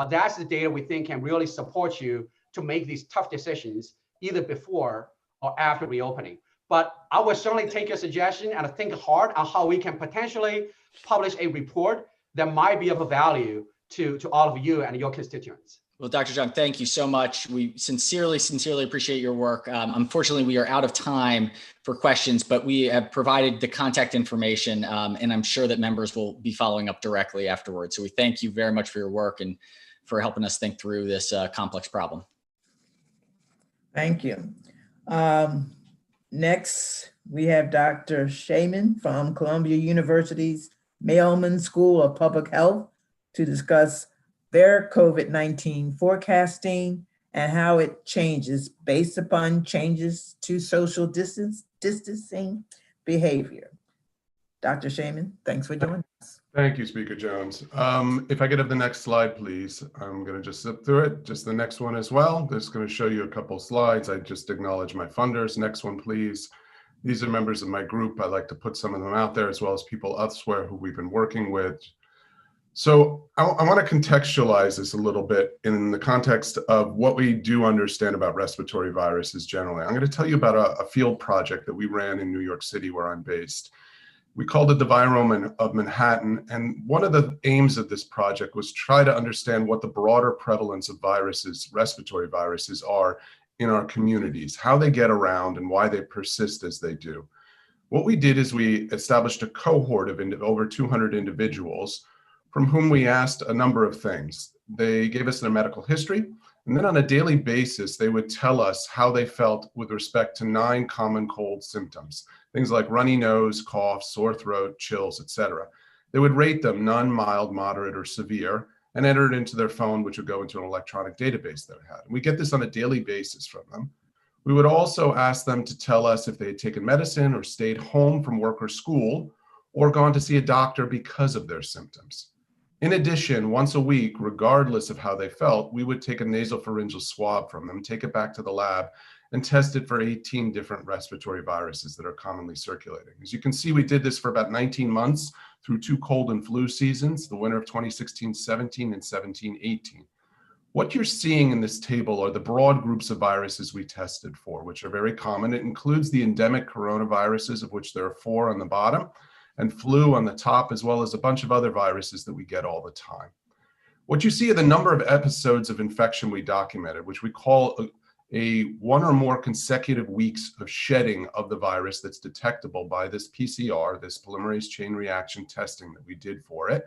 That's the data we think can really support you to make these tough decisions either before or after reopening. But I will certainly take your suggestion and think hard on how we can potentially publish a report that might be of a value to all of you and your constituents. Well, Dr. Zhang, thank you so much. We sincerely appreciate your work. Unfortunately, we are out of time for questions, but we have provided the contact information, and I'm sure that members will be following up directly afterwards. So we thank you very much for your work and for helping us think through this complex problem. Thank you. Next, we have Dr. Shaman from Columbia University's Mailman School of Public Health to discuss their COVID-19 forecasting and how it changes based upon changes to social distancing behavior. Dr. Shaman, thanks for joining us. Thank you, Speaker Jones. If I could have the next slide, please. I'm going to just zip through it. Just the next one as well. This is going to show you a couple slides. I just acknowledge my funders. Next one, please. These are members of my group. I like to put some of them out there, as well as people elsewhere who we've been working with. So I want to contextualize this a little bit in the context of what we do understand about respiratory viruses generally. I'm going to tell you about a field project that we ran in New York City, where I'm based. We called it the Virome of Manhattan. And one of the aims of this project was try to understand what the broader prevalence of viruses, respiratory viruses, are in our communities, how they get around and why they persist as they do. What we did is we established a cohort of over 200 individuals from whom we asked a number of things. They gave us their medical history, and then on a daily basis, they would tell us how they felt with respect to 9 common cold symptoms, things like runny nose, cough, sore throat, chills, etc. They would rate them none, mild, moderate, or severe, and enter it into their phone, which would go into an electronic database that we had. And we get this on a daily basis from them. We would also ask them to tell us if they had taken medicine or stayed home from work or school, or gone to see a doctor because of their symptoms. In addition, once a week, regardless of how they felt, we would take a nasopharyngeal swab from them, take it back to the lab, and test it for 18 different respiratory viruses that are commonly circulating. As you can see, we did this for about 19 months through 2 cold and flu seasons, the winter of 2016-17 and 17-18. What you're seeing in this table are the broad groups of viruses we tested for, which are very common. It includes the endemic coronaviruses, of which there are 4 on the bottom, and flu on the top, as well as a bunch of other viruses that we get all the time. What you see are the number of episodes of infection we documented, which we call a 1 or more consecutive weeks of shedding of the virus that's detectable by this PCR, this polymerase chain reaction testing that we did for it,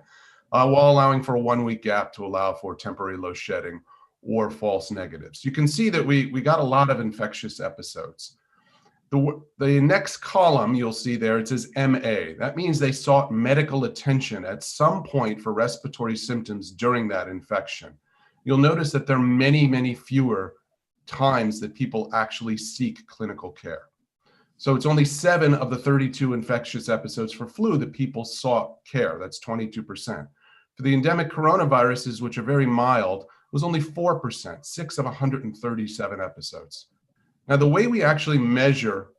while allowing for a 1-week gap to allow for temporary low shedding or false negatives. You can see that we got a lot of infectious episodes. The next column you'll see there, it says MA. That means they sought medical attention at some point for respiratory symptoms during that infection. You'll notice that there are many, many fewer times that people actually seek clinical care. So it's only 7 of the 32 infectious episodes for flu that people sought care. That's 22%. For the endemic coronaviruses, which are very mild, it was only 4%, 6 of 137 episodes. Now, the way we actually measure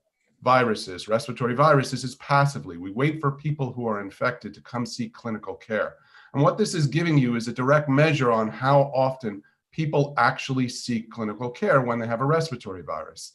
viruses, respiratory viruses, is passively. We wait for people who are infected to come seek clinical care. And what this is giving you is a direct measure on how often people actually seek clinical care when they have a respiratory virus.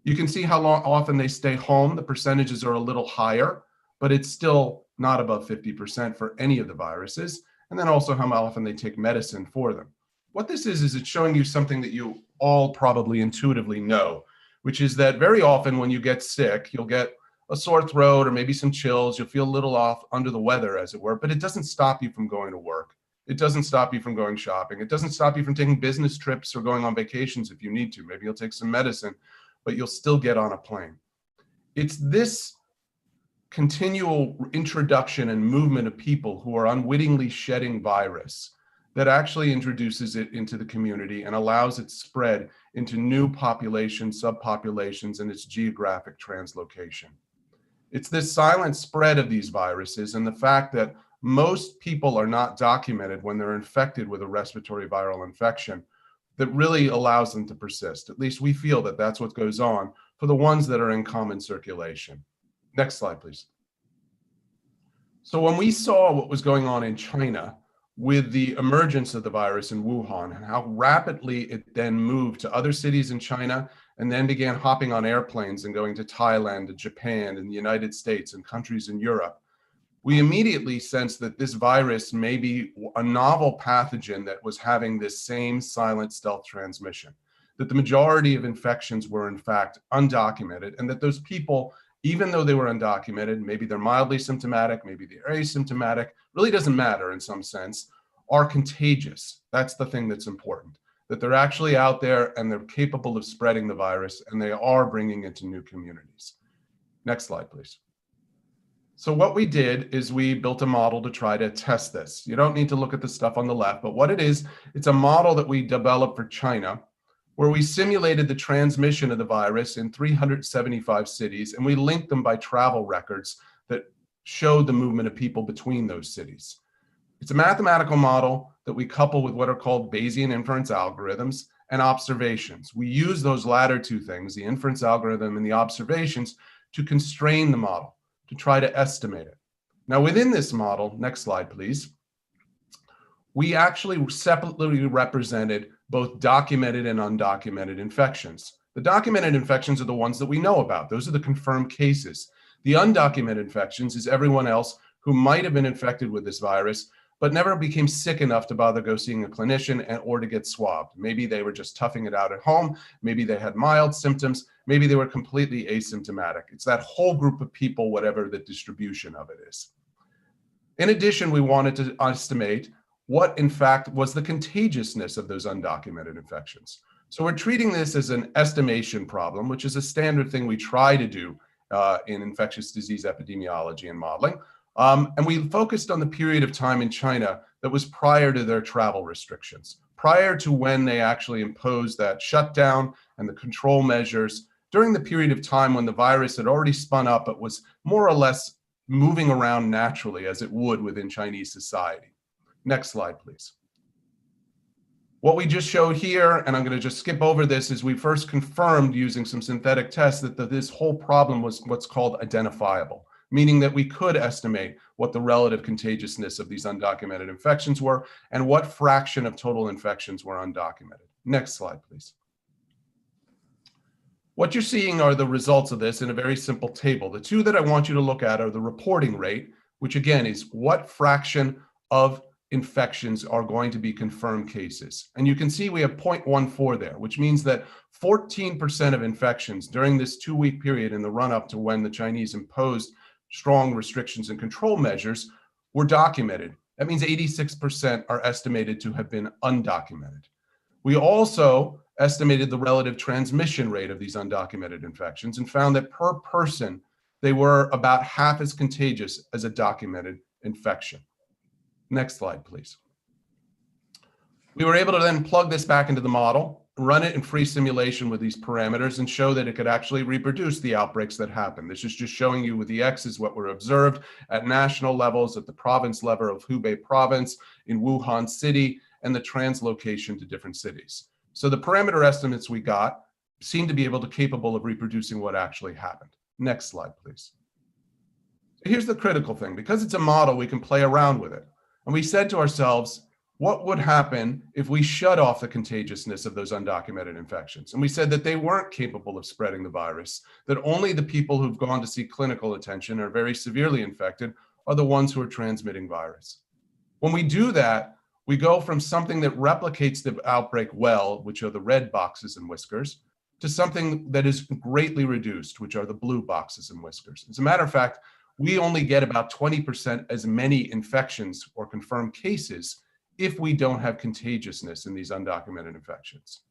You can see how often they stay home. The percentages are a little higher, but it's still not above 50% for any of the viruses. And then also how often they take medicine for them. What this is it's showing you something that you all probably intuitively know, which is that very often when you get sick, you'll get a sore throat or maybe some chills. You'll feel a little off under the weather, as it were, but it doesn't stop you from going to work. It doesn't stop you from going shopping. It doesn't stop you from taking business trips or going on vacations if you need to. Maybe you'll take some medicine, but you'll still get on a plane. It's this continual introduction and movement of people who are unwittingly shedding virus that actually introduces it into the community and allows it spread into new populations, subpopulations, and its geographic translocation. It's this silent spread of these viruses and the fact that most people are not documented when they're infected with a respiratory viral infection that really allows them to persist. At least we feel that that's what goes on for the ones that are in common circulation. Next slide, please. So when we saw what was going on in China with the emergence of the virus in Wuhan and how rapidly it then moved to other cities in China and then began hopping on airplanes and going to Thailand and Japan and the United States and countries in Europe, we immediately sensed that this virus may be a novel pathogen that was having this same silent stealth transmission, that the majority of infections were in fact undocumented, and that those people, even though they were undocumented, maybe they're mildly symptomatic, maybe they're asymptomatic, really doesn't matter in some sense, are contagious. That's the thing that's important, that they're actually out there and they're capable of spreading the virus and they are bringing it to new communities. Next slide, please. So what we did is we built a model to try to test this. You don't need to look at the stuff on the left, but what it is, it's a model that we developed for China, where we simulated the transmission of the virus in 375 cities, and we linked them by travel records that showed the movement of people between those cities. It's a mathematical model that we couple with what are called Bayesian inference algorithms and observations. We use those latter 2 things, the inference algorithm and the observations, to constrain the model, to try to estimate it. Now, within this model, next slide, please, we actually separately represented both documented and undocumented infections. The documented infections are the ones that we know about. Those are the confirmed cases. The undocumented infections is everyone else who might have been infected with this virus, but never became sick enough to bother go seeing a clinician or to get swabbed. Maybe they were just toughing it out at home. Maybe they had mild symptoms. Maybe they were completely asymptomatic. It's that whole group of people, whatever the distribution of it is. In addition, we wanted to estimate what, in fact, was the contagiousness of those undocumented infections. So we're treating this as an estimation problem, which is a standard thing we try to do in infectious disease epidemiology and modeling. And we focused on the period of time in China that was prior to their travel restrictions, prior to when they actually imposed that shutdown and the control measures during the period of time when the virus had already spun up, but was more or less moving around naturally as it would within Chinese society. Next slide, please. What we just showed here, and I'm going to just skip over this, is we first confirmed using some synthetic tests that this whole problem was what's called identifiable, meaning that we could estimate what the relative contagiousness of these undocumented infections were and what fraction of total infections were undocumented. Next slide, please. What you're seeing are the results of this in a very simple table. The two that I want you to look at are the reporting rate, which again is what fraction of infections are going to be confirmed cases. And you can see we have 0.14 there, which means that 14% of infections during this 2-week period in the run-up to when the Chinese imposed strong restrictions and control measures were documented. That means 86% are estimated to have been undocumented. We also estimated the relative transmission rate of these undocumented infections and found that per person, they were about half as contagious as a documented infection. Next slide, please. We were able to then plug this back into the model, run it in free simulation with these parameters, and show that it could actually reproduce the outbreaks that happen. This is just showing you with the X's what were observed at national levels, at the province level of Hubei province, in Wuhan city, and the translocation to different cities. So the parameter estimates we got seem to be capable of reproducing what actually happened. Next slide, please. Here's the critical thing. Because it's a model, we can play around with it. And we said to ourselves, what would happen if we shut off the contagiousness of those undocumented infections? And we said that they weren't capable of spreading the virus, that only the people who've gone to seek clinical attention or very severely infected are the ones who are transmitting virus. When we do that, we go from something that replicates the outbreak well, which are the red boxes and whiskers, to something that is greatly reduced, which are the blue boxes and whiskers. As a matter of fact, we only get about 20% as many infections or confirmed cases if we don't have contagiousness in these undocumented infections.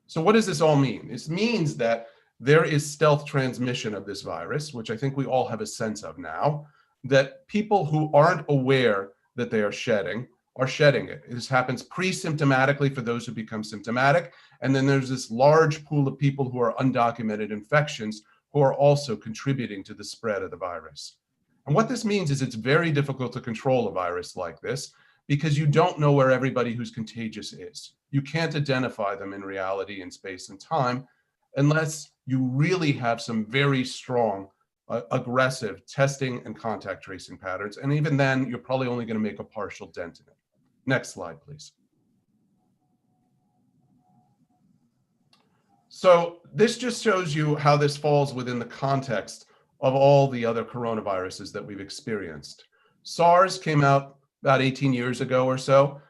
So what does this all mean? This means that there is stealth transmission of this virus, which I think we all have a sense of now, that people who aren't aware that they are shedding it. This happens pre-symptomatically for those who become symptomatic. And then there's this large pool of people who are undocumented infections who are also contributing to the spread of the virus. And what this means is it's very difficult to control a virus like this because you don't know where everybody who's contagious is. You can't identify them in reality in space and time unless you really have some very strong, aggressive testing and contact tracing patterns. And even then, you're probably only going to make a partial dent in it. Next slide, please. So this just shows you how this falls within the context of all the other coronaviruses that we've experienced. SARS came out about 18 years ago or so.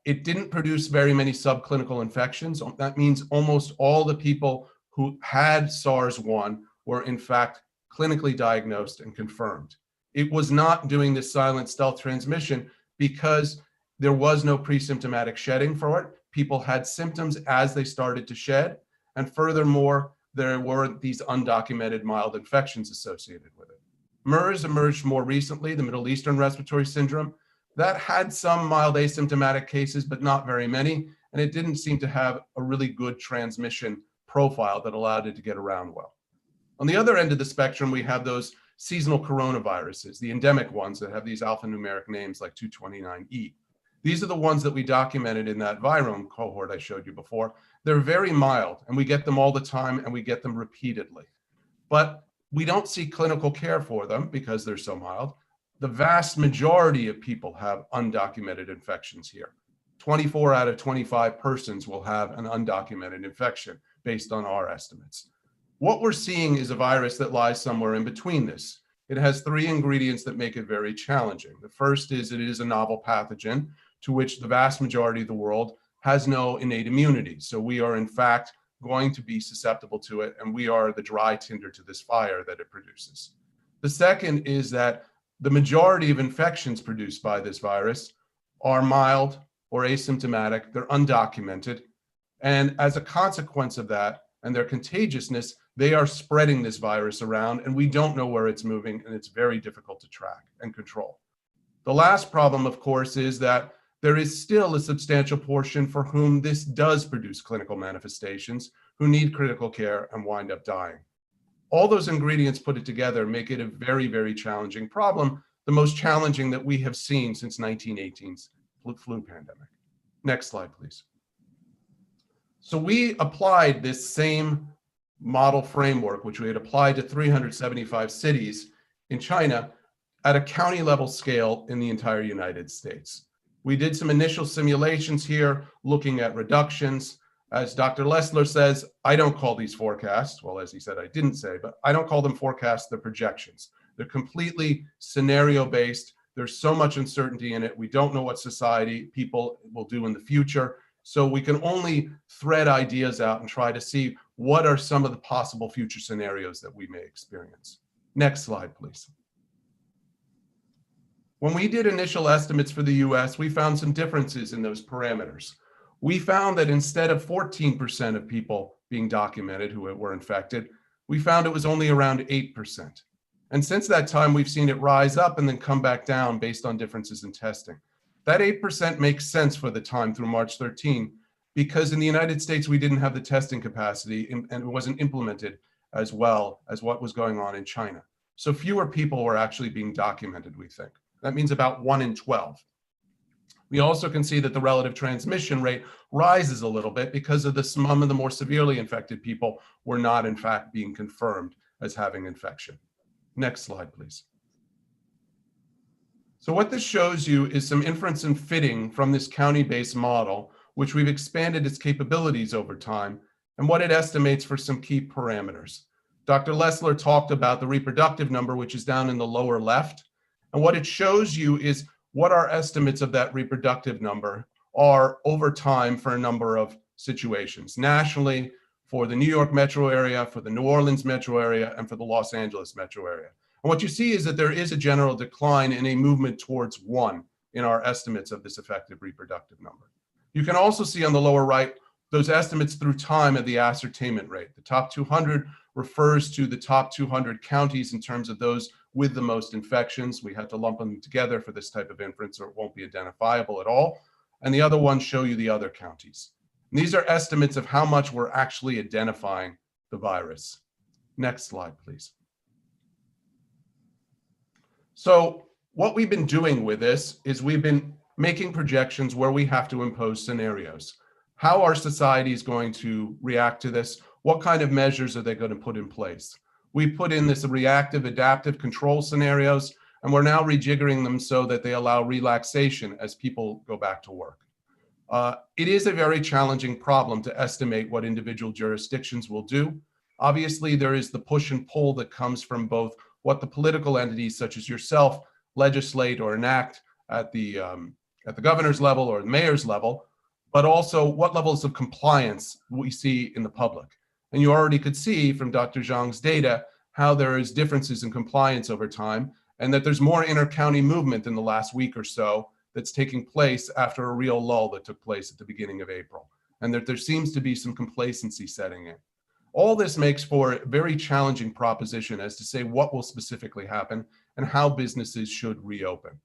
It didn't produce very many subclinical infections. That means almost all the people who had SARS-1 were in fact clinically diagnosed and confirmed. It was not doing this silent stealth transmission because there was no pre-symptomatic shedding for it. People had symptoms as they started to shed. And furthermore, there were these undocumented mild infections associated with it. MERS emerged more recently, the Middle Eastern Respiratory Syndrome. That had some mild asymptomatic cases, but not very many. And it didn't seem to have a really good transmission profile that allowed it to get around well. On the other end of the spectrum, we have those seasonal coronaviruses, the endemic ones that have these alphanumeric names like 229E. These are the ones that we documented in that virome cohort I showed you before. They're very mild, and we get them all the time, and we get them repeatedly. But We don't see clinical care for them because they're so mild. The vast majority of people have undocumented infections here. 24 out of 25 persons will have an undocumented infection based on our estimates. What we're seeing is a virus that lies somewhere in between this. It has three ingredients that make it very challenging. The first is it is a novel pathogen to which the vast majority of the world has no innate immunity. So we are in fact going to be susceptible to it, and we are the dry tinder to this fire that it produces. The second is that the majority of infections produced by this virus are mild or asymptomatic, they're undocumented, and as a consequence of that and their contagiousness, they are spreading this virus around, and we don't know where it's moving, and it's very difficult to track and control. The last problem, of course, is that there is still a substantial portion for whom this does produce clinical manifestations, who need critical care and wind up dying. All those ingredients put it together make it a very, very challenging problem, the most challenging that we have seen since 1918's flu pandemic. Next slide, please. So we applied this same model framework, which we had applied to 375 cities in China, at a county level scale in the entire United States. We did some initial simulations here looking at reductions. As Dr. Lessler says, I don't call these forecasts. Well, as he said, I didn't say, but I don't call them forecasts, they're projections. They're completely scenario based. There's so much uncertainty in it. We don't know what society people will do in the future. So we can only thread ideas out and try to see what are some of the possible future scenarios that we may experience. Next slide, please. When we did initial estimates for the US, we found some differences in those parameters. We found that instead of 14% of people being documented who were infected, we found it was only around 8%. And since that time, we've seen it rise up and then come back down based on differences in testing. That 8% makes sense for the time through March 13, because in the United States, we didn't have the testing capacity and it wasn't implemented as well as what was going on in China. So fewer people were actually being documented, we think. That means about 1 in 12. We also can see that the relative transmission rate rises a little bit because of some of the more severely infected people were not in fact being confirmed as having infection. Next slide, please. So what this shows you is some inference and fitting from this county-based model, which we've expanded its capabilities over time, and what it estimates for some key parameters. Dr. Lessler talked about the reproductive number, which is down in the lower left. And what it shows you is what our estimates of that reproductive number are over time for a number of situations, nationally, for the New York metro area, for the New Orleans metro area, and for the Los Angeles metro area. And what you see is that there is a general decline in a movement towards 1 in our estimates of this effective reproductive number. You can also see on the lower right, those estimates through time of the ascertainment rate. The top 200 refers to the top 200 counties in terms of those with the most infections. We had to lump them together for this type of inference or it won't be identifiable at all. And the other ones show you the other counties. And these are estimates of how much we're actually identifying the virus. Next slide, please. So what we've been doing with this is we've been making projections where we have to impose scenarios. How are societies going to react to this? What kind of measures are they going to put in place? We put in this reactive adaptive control scenarios, and we're now rejiggering them so that they allow relaxation as people go back to work. It is a very challenging problem to estimate what individual jurisdictions will do. Obviously, there is the push and pull that comes from both what the political entities such as yourself legislate or enact at the governor's level or the mayor's level, but also what levels of compliance we see in the public. And you already could see from Dr. Zhang's data how there is differences in compliance over time, and that there's more inter-county movement in the last week or so that's taking place after a real lull that took place at the beginning of April, and that there seems to be some complacency setting in. All this makes for a very challenging proposition as to say what will specifically happen and how businesses should reopen.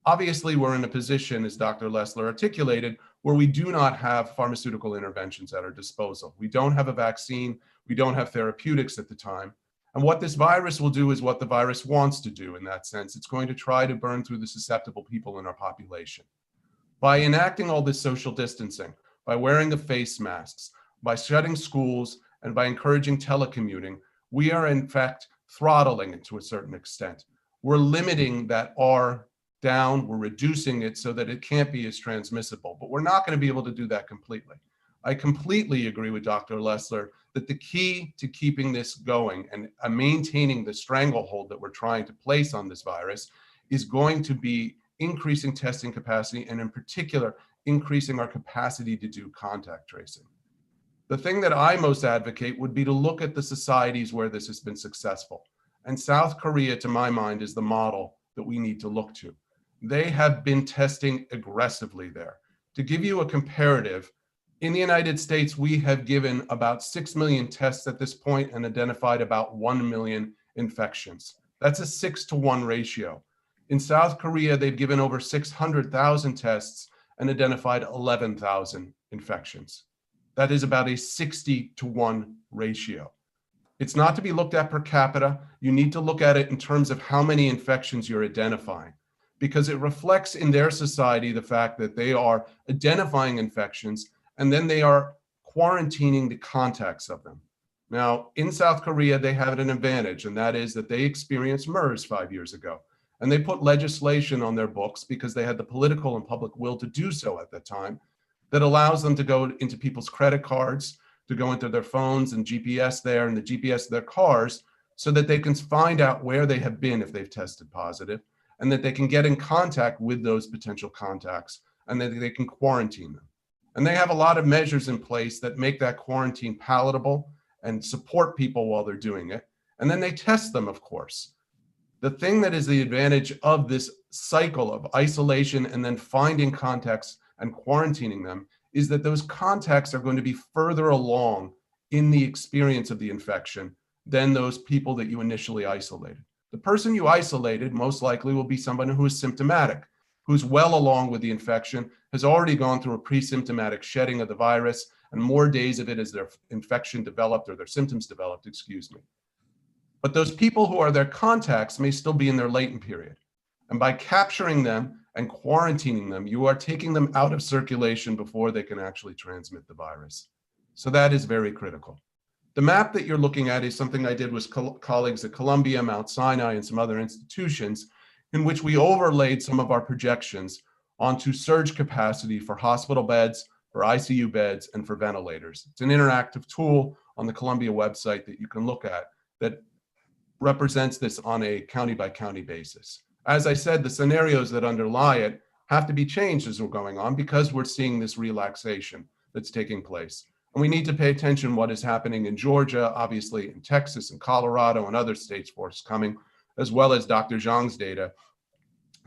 Obviously, we're in a position, as Dr. Lessler articulated, where we do not have pharmaceutical interventions at our disposal. We don't have a vaccine, we don't have therapeutics at the time. And what this virus will do is what the virus wants to do in that sense. It's going to try to burn through the susceptible people in our population. By enacting all this social distancing, by wearing the face masks, by shutting schools, and by encouraging telecommuting, we are in fact throttling it to a certain extent. We're limiting that R down, we're reducing it so that it can't be as transmissible, but we're not going to be able to do that completely. I completely agree with Dr. Lessler that the key to keeping this going and maintaining the stranglehold that we're trying to place on this virus is going to be increasing testing capacity, and in particular, increasing our capacity to do contact tracing. The thing that I most advocate would be to look at the societies where this has been successful. And South Korea, to my mind, is the model that we need to look to. They have been testing aggressively there. To give you a comparative, in the United States, we have given about 6 million tests at this point and identified about 1 million infections. That's a 6-to-1 ratio. In South Korea, they've given over 600,000 tests and identified 11,000 infections. That is about a 60-to-1 ratio. It's not to be looked at per capita. You need to look at it in terms of how many infections you're identifying, because it reflects in their society the fact that they are identifying infections and then they are quarantining the contacts of them. Now, in South Korea, they have an advantage, and that is that they experienced MERS 5 years ago. And they put legislation on their books because they had the political and public will to do so at that time that allows them to go into people's credit cards, to go into their phones and GPS there and the GPS of their cars so that they can find out where they have been if they've tested positive, and that they can get in contact with those potential contacts and that they can quarantine them. And they have a lot of measures in place that make that quarantine palatable and support people while they're doing it. And then they test them, of course. The thing that is the advantage of this cycle of isolation and then finding contacts and quarantining them is that those contacts are going to be further along in the experience of the infection than those people that you initially isolated. The person you isolated most likely will be someone who is symptomatic, who's well along with the infection, has already gone through a pre-symptomatic shedding of the virus, and more days of it as their infection developed or their symptoms developed, excuse me. But those people who are their contacts may still be in their latent period. And by capturing them and quarantining them, you are taking them out of circulation before they can actually transmit the virus. So that is very critical. The map that you're looking at is something I did with colleagues at Columbia, Mount Sinai, and some other institutions, in which we overlaid some of our projections onto surge capacity for hospital beds, for ICU beds, and for ventilators. It's an interactive tool on the Columbia website that you can look at that represents this on a county-by-county basis. As I said, the scenarios that underlie it have to be changed as we're going on because we're seeing this relaxation that's taking place. And we need to pay attention to what is happening in Georgia, obviously in Texas and Colorado and other states forthcoming, as well as Dr. Zhang's data,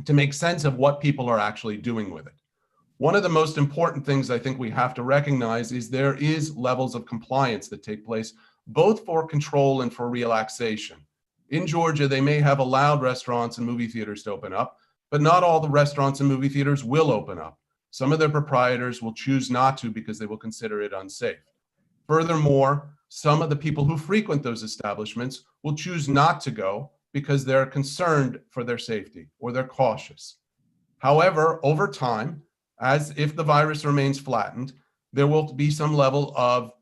to make sense of what people are actually doing with it. One of the most important things I think we have to recognize is there is levels of compliance that take place, both for control and for relaxation. In Georgia, they may have allowed restaurants and movie theaters to open up, but not all the restaurants and movie theaters will open up. Some of their proprietors will choose not to because they will consider it unsafe. Furthermore, some of the people who frequent those establishments will choose not to go because they're concerned for their safety or they're cautious. However, over time, as if the virus remains flattened, there will be some level of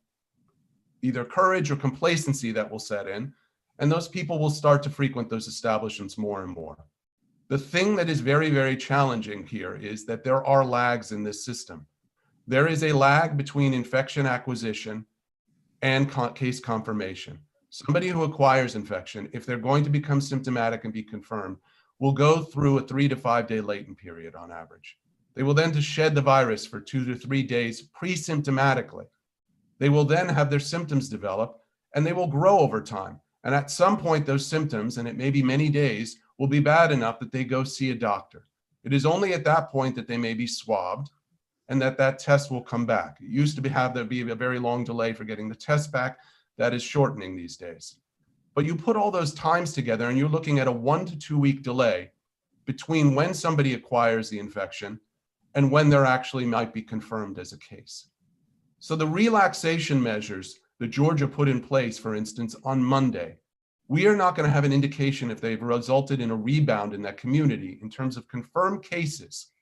either courage or complacency that will set in, and those people will start to frequent those establishments more and more. The thing that is very, very challenging here is that there are lags in this system. There is a lag between infection acquisition and case confirmation. Somebody who acquires infection, if they're going to become symptomatic and be confirmed, will go through a 3 to 5 day latent period on average. They will then shed the virus for 2 to 3 days pre-symptomatically. They will then have their symptoms develop and they will grow over time. And at some point, those symptoms, and it may be many days, will be bad enough that they go see a doctor. It is only at that point that they may be swabbed and that test will come back. It used to have there be a very long delay for getting the test back. That is shortening these days. But you put all those times together and you're looking at a 1 to 2 week delay between when somebody acquires the infection and when they're actually might be confirmed as a case. So the relaxation measures that Georgia put in place, for instance, on Monday, we are not going to have an indication if they've resulted in a rebound in that community in terms of confirmed cases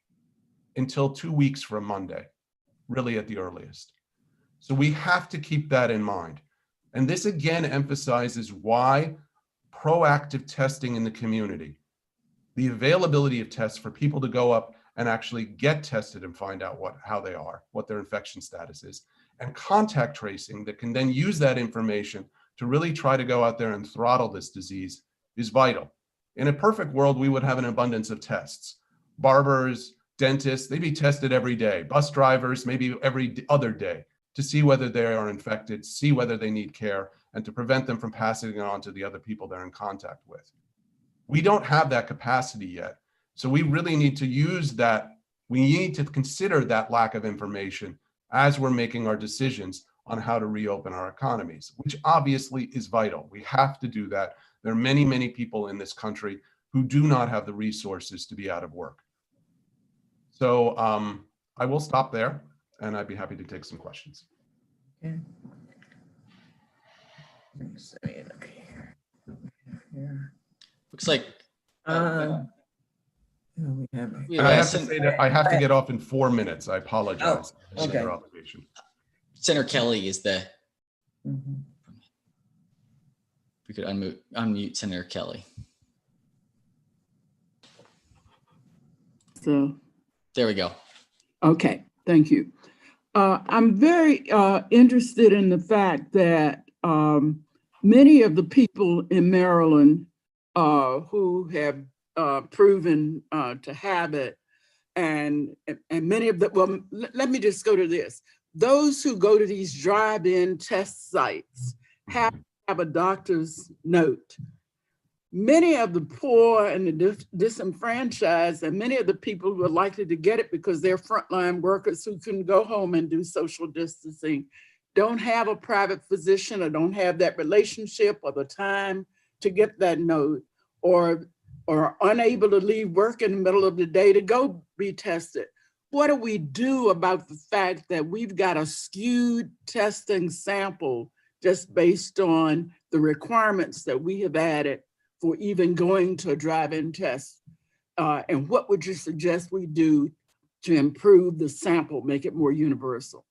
until 2 weeks from Monday, really at the earliest. So we have to keep that in mind. And this again emphasizes why proactive testing in the community, the availability of tests for people to go up and actually get tested and find out how they are, what their infection status is, and contact tracing that can then use that information to really try to go out there and throttle this disease is vital. In a perfect world, we would have an abundance of tests. Barbers, dentists, they'd be tested every day. Bus drivers, maybe every other day, to see whether they are infected, see whether they need care, and to prevent them from passing it on to the other people they're in contact with. We don't have that capacity yet. So we really need to use that. We need to consider that lack of information as we're making our decisions on how to reopen our economies, which obviously is vital. We have to do that. There are many, many people in this country who do not have the resources to be out of work. So I will stop there, and I'd be happy to take some questions. Okay. Looks like we have And I have to say that I have to get off in 4 minutes. I apologize. Oh, okay. Senator Kelly is the. Mhm. We could unmute Senator Kelly. So, there we go. Okay, thank you. I'm very interested in the fact that many of the people in Maryland who have proven to have it, and many of the, well, let me just go to this. Those who go to these drive-in test sites have to have a doctor's note. Many of the poor and the disenfranchised, and many of the people who are likely to get it because they're frontline workers who can go home and do social distancing, don't have a private physician or don't have that relationship or the time to get that note, or are unable to leave work in the middle of the day to go be tested. What do we do about the fact that we've got a skewed testing sample just based on the requirements that we have added for even going to a drive-in test? And what would you suggest we do to improve the sample, make it more universal?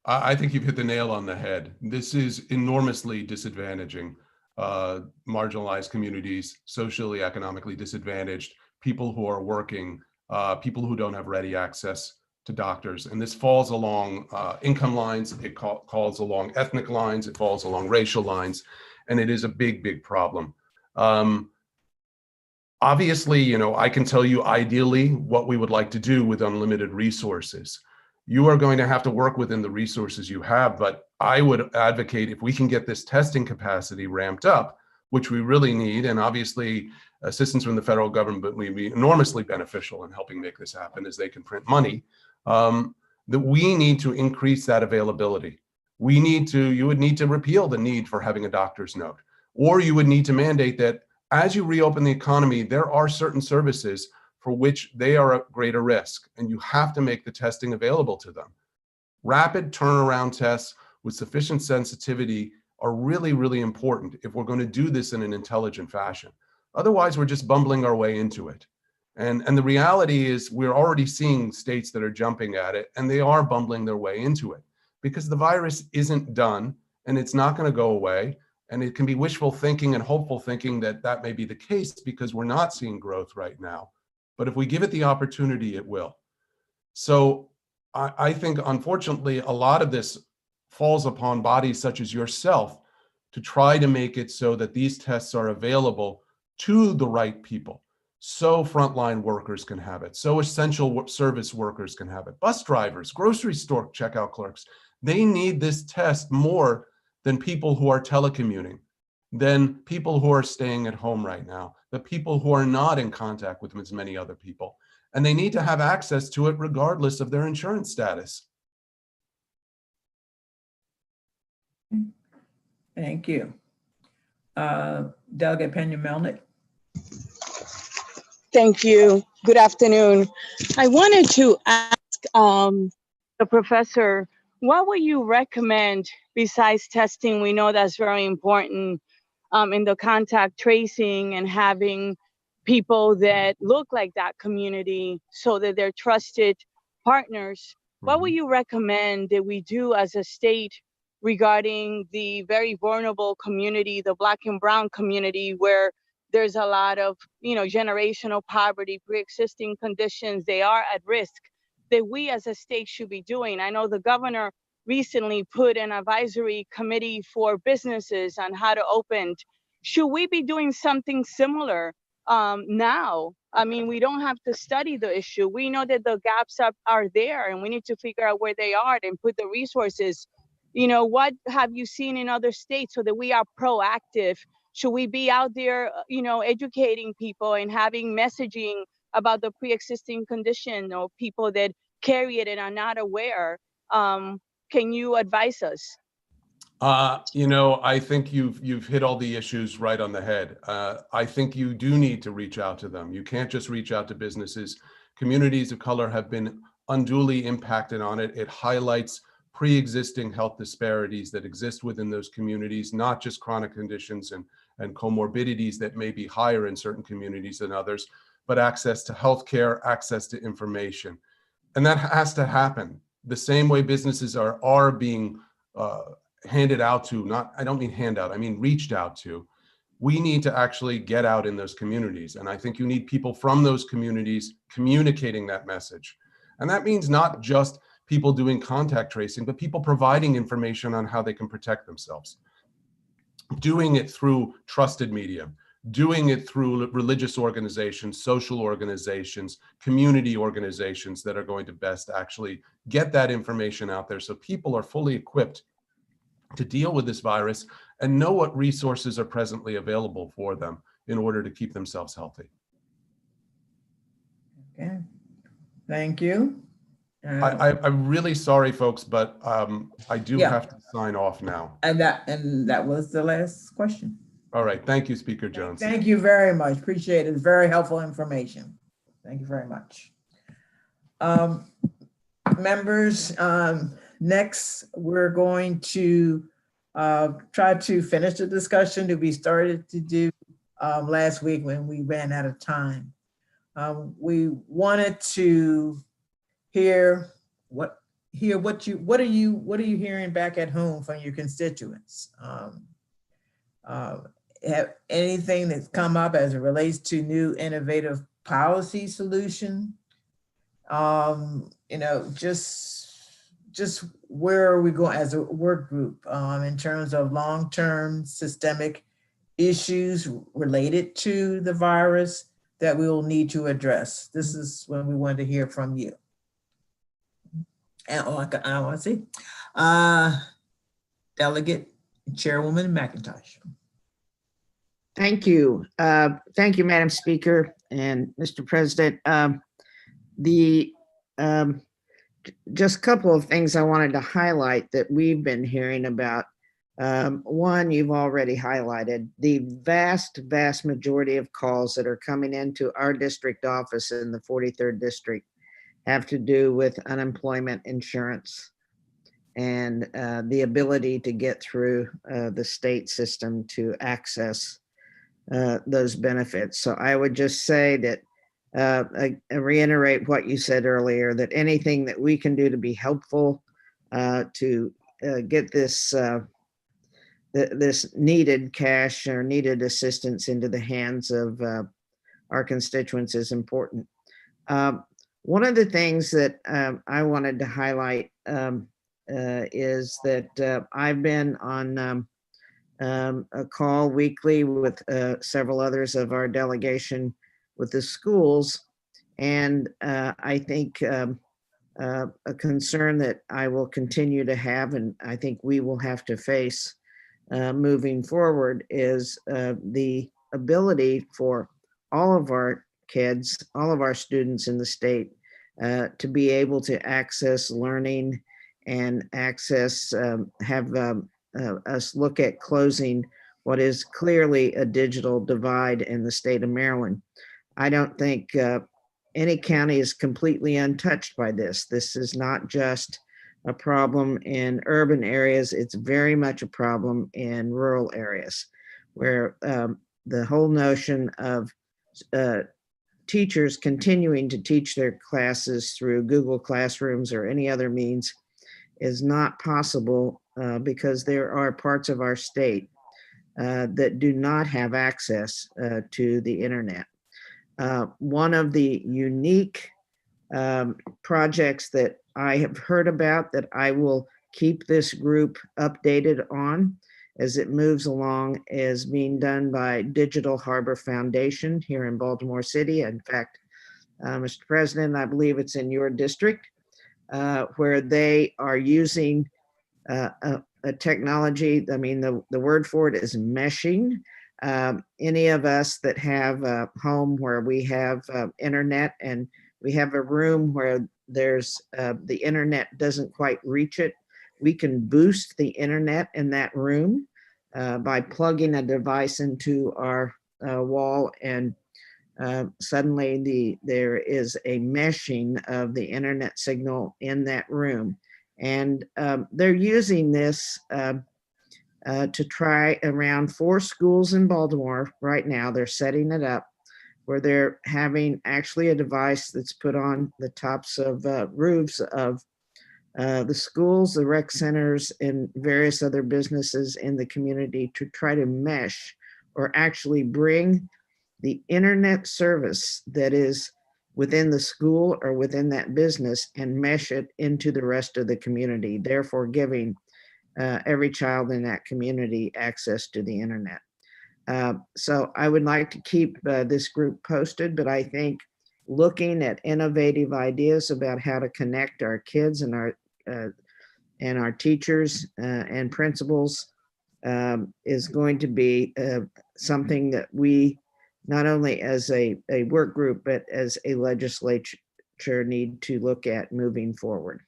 I think you've hit the nail on the head. This is enormously disadvantaging marginalized communities, socially, economically disadvantaged, people who are working, people who don't have ready access to doctors. And this falls along income lines, it falls along ethnic lines, it falls along racial lines, and it is a big, big problem. Obviously, you know, I can tell you ideally what we would like to do with unlimited resources. You are going to have to work within the resources you have, but I would advocate if we can get this testing capacity ramped up, which we really need, and obviously assistance from the federal government would be enormously beneficial in helping make this happen as they can print money, that we need to increase that availability. You would need to repeal the need for having a doctor's note, or you would need to mandate that as you reopen the economy, there are certain services for which they are at greater risk, and you have to make the testing available to them. Rapid turnaround tests with sufficient sensitivity are really, really important if we're going to do this in an intelligent fashion. Otherwise, we're just bumbling our way into it. And the reality is we're already seeing states that are jumping at it, and they are bumbling their way into it because the virus isn't done and it's not going to go away. And it can be wishful thinking and hopeful thinking that that may be the case because we're not seeing growth right now. But if we give it the opportunity, it will. So I think, unfortunately, a lot of this falls upon bodies such as yourself to try to make it so that these tests are available to the right people. So frontline workers can have it. So essential service workers can have it. Bus drivers, grocery store checkout clerks, they need this test more than people who are telecommuting, than people who are staying at home right now, the people who are not in contact with as many other people. And they need to have access to it regardless of their insurance status. Thank you. Delegate Pena-Melnick. Thank you. Good afternoon. I wanted to ask the professor, what would you recommend besides testing? We know that's very important in the contact tracing and having people that look like that community so that they're trusted partners. What would you recommend that we do as a state regarding the very vulnerable community, the Black and Brown community, where there's a lot of, generational poverty, pre-existing conditions, they are at risk, that we as a state should be doing. I know the governor recently put an advisory committee for businesses on how to open. Should we be doing something similar now? I mean, we don't have to study the issue. We know that the gaps are there, and we need to figure out where they are and put the resources. What have you seen in other states so that we are proactive? Should we be out there, educating people and having messaging about the pre-existing condition or people that carry it and are not aware? Can you advise us? I think you've hit all the issues right on the head. I think you do need to reach out to them. You can't just reach out to businesses. Communities of color have been unduly impacted on it. It highlights pre-existing health disparities that exist within those communities, not just chronic conditions and comorbidities that may be higher in certain communities than others, but access to healthcare, access to information. And that has to happen. The same way businesses are being handed out to, I don't mean handout, I mean reached out to. We need to actually get out in those communities. And I think you need people from those communities communicating that message. And that means not just people doing contact tracing, but people providing information on how they can protect themselves. Doing it through trusted media, doing it through religious organizations, social organizations, community organizations that are going to best actually get that information out there so people are fully equipped to deal with this virus and know what resources are presently available for them in order to keep themselves healthy. Okay, thank you. I'm really sorry, folks, but I do have to sign off now. And that was the last question. All right, thank you, Speaker Jones. Thank you very much. Appreciate it. It's very helpful information. Thank you very much. Members, next we're going to try to finish the discussion that we started to do last week when we ran out of time. We wanted to hear what are you hearing back at home from your constituents? Have anything that's come up as it relates to new innovative policy solution? Just where are we going as a work group in terms of long-term systemic issues related to the virus that we will need to address? This is when we wanted to hear from you. And I want to see Delegate Chairwoman McIntosh. Thank you. Thank you, Madam Speaker and Mr. President. Just a couple of things I wanted to highlight that we've been hearing about. One, you've already highlighted the vast majority of calls that are coming into our district office in the 43rd district have to do with unemployment insurance and the ability to get through the state system to access those benefits. So I would just say that I reiterate what you said earlier, that anything that we can do to be helpful to get this this needed cash or needed assistance into the hands of our constituents is important. One of the things that I wanted to highlight is that I've been on a call weekly with several others of our delegation with the schools. And I think a concern that I will continue to have, and I think we will have to face moving forward, is the ability for all of our kids, all of our students in the state to be able to access learning and access, have us look at closing what is clearly a digital divide in the state of Maryland. I don't think any county is completely untouched by this. This is not just a problem in urban areas. It's very much a problem in rural areas where the whole notion of teachers continuing to teach their classes through Google Classrooms or any other means is not possible because there are parts of our state that do not have access to the internet. One of the unique projects that I have heard about that I will keep this group updated on as it moves along is being done by Digital Harbor Foundation here in Baltimore City. In fact, Mr. President, I believe it's in your district, where they are using a technology. I mean, the word for it is meshing. Any of us that have a home where we have internet and we have a room where there's the internet doesn't quite reach it, we can boost the internet in that room by plugging a device into our wall, and suddenly there is a meshing of the internet signal in that room. And they're using this to try around 4 schools in Baltimore right now. They're setting it up where they're having actually a device that's put on the tops of roofs of the schools, the rec centers, and various other businesses in the community to try to mesh or actually bring the internet service that is within the school or within that business and mesh it into the rest of the community, therefore giving every child in that community access to the internet. So I would like to keep this group posted, but I think looking at innovative ideas about how to connect our kids and our teachers and principals is going to be something that we, not only as a work group, but as a legislature need to look at moving forward.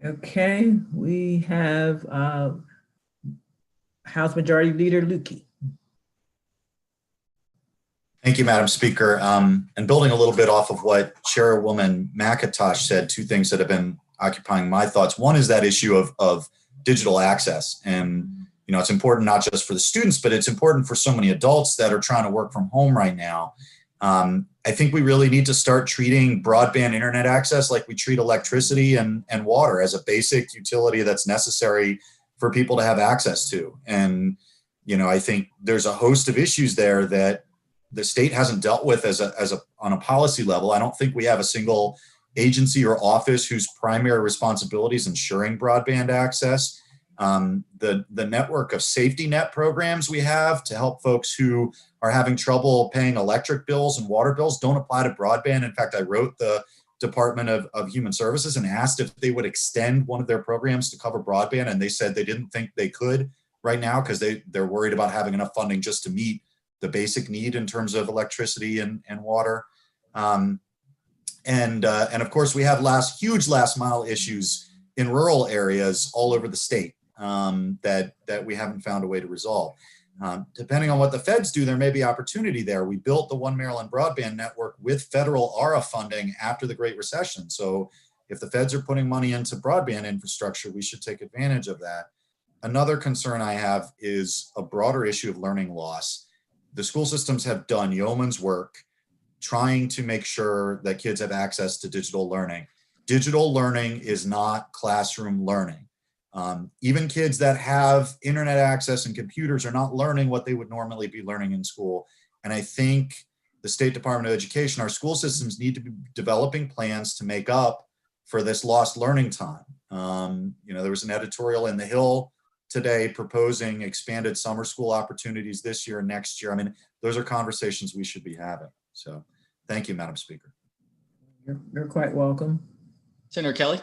Okay, we have House Majority Leader Lukey. Thank you, Madam Speaker. And building a little bit off of what Chairwoman McIntosh said, 2 things that have been occupying my thoughts. One is that issue of digital access. And, you know, it's important not just for the students, but it's important for so many adults that are trying to work from home right now. I think we really need to start treating broadband internet access like we treat electricity and water, as a basic utility that's necessary for people to have access to. And, you know, I think there's a host of issues there that the state hasn't dealt with on a policy level. I don't think we have a single agency or office whose primary responsibility is ensuring broadband access. The network of safety net programs we have to help folks who are having trouble paying electric bills and water bills don't apply to broadband. In fact, I wrote the Department of Human Services and asked if they would extend one of their programs to cover broadband, and they said they didn't think they could right now because they're worried about having enough funding just to meet the basic need in terms of electricity and water. And of course, we have huge last mile issues in rural areas all over the state that we haven't found a way to resolve. Depending on what the feds do, there may be opportunity there. We built the One Maryland Broadband Network with federal ARA funding after the Great Recession. So if the feds are putting money into broadband infrastructure, we should take advantage of that. Another concern I have is a broader issue of learning loss. The school systems have done yeoman's work trying to make sure that kids have access to digital learning. Digital learning is not classroom learning. Even kids that have internet access and computers are not learning what they would normally be learning in school. And I think the State Department of Education, our school systems need to be developing plans to make up for this lost learning time. You know, there was an editorial in The Hill today proposing expanded summer school opportunities this year and next year. I mean, those are conversations we should be having. So thank you, Madam Speaker. You're quite welcome. Senator Kelly.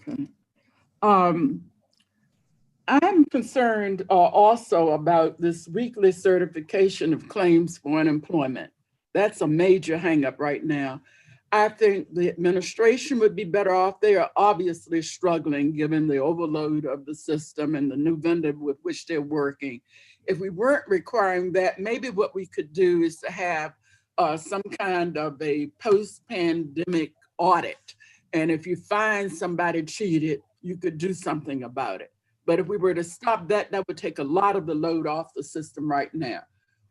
Okay. I'm concerned also about this weekly certification of claims for unemployment. That's a major hangup right now. I think the administration would be better off. They are obviously struggling given the overload of the system and the new vendor with which they're working. If we weren't requiring that, maybe what we could do is to have some kind of a post-pandemic audit. And if you find somebody cheated, you could do something about it. But if we were to stop that, that would take a lot of the load off the system right now.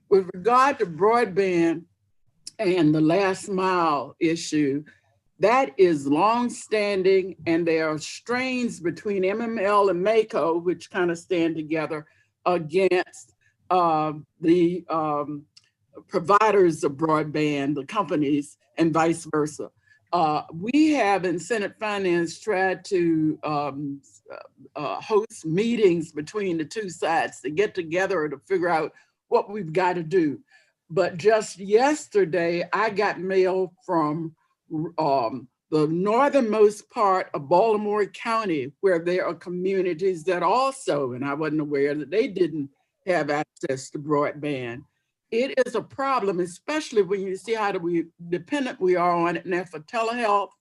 With regard to broadband, and the last mile issue, that is longstanding, and there are strains between MML and MACO, which kind of stand together against the providers of broadband, the companies, and vice versa. We have in Senate Finance tried to host meetings between the two sides to get together to figure out what we've got to do. But just yesterday, I got mail from the northernmost part of Baltimore County, where there are communities that also, and I wasn't aware that they didn't have access to broadband. It is a problem, especially when you see how dependent we are on it now for telehealth,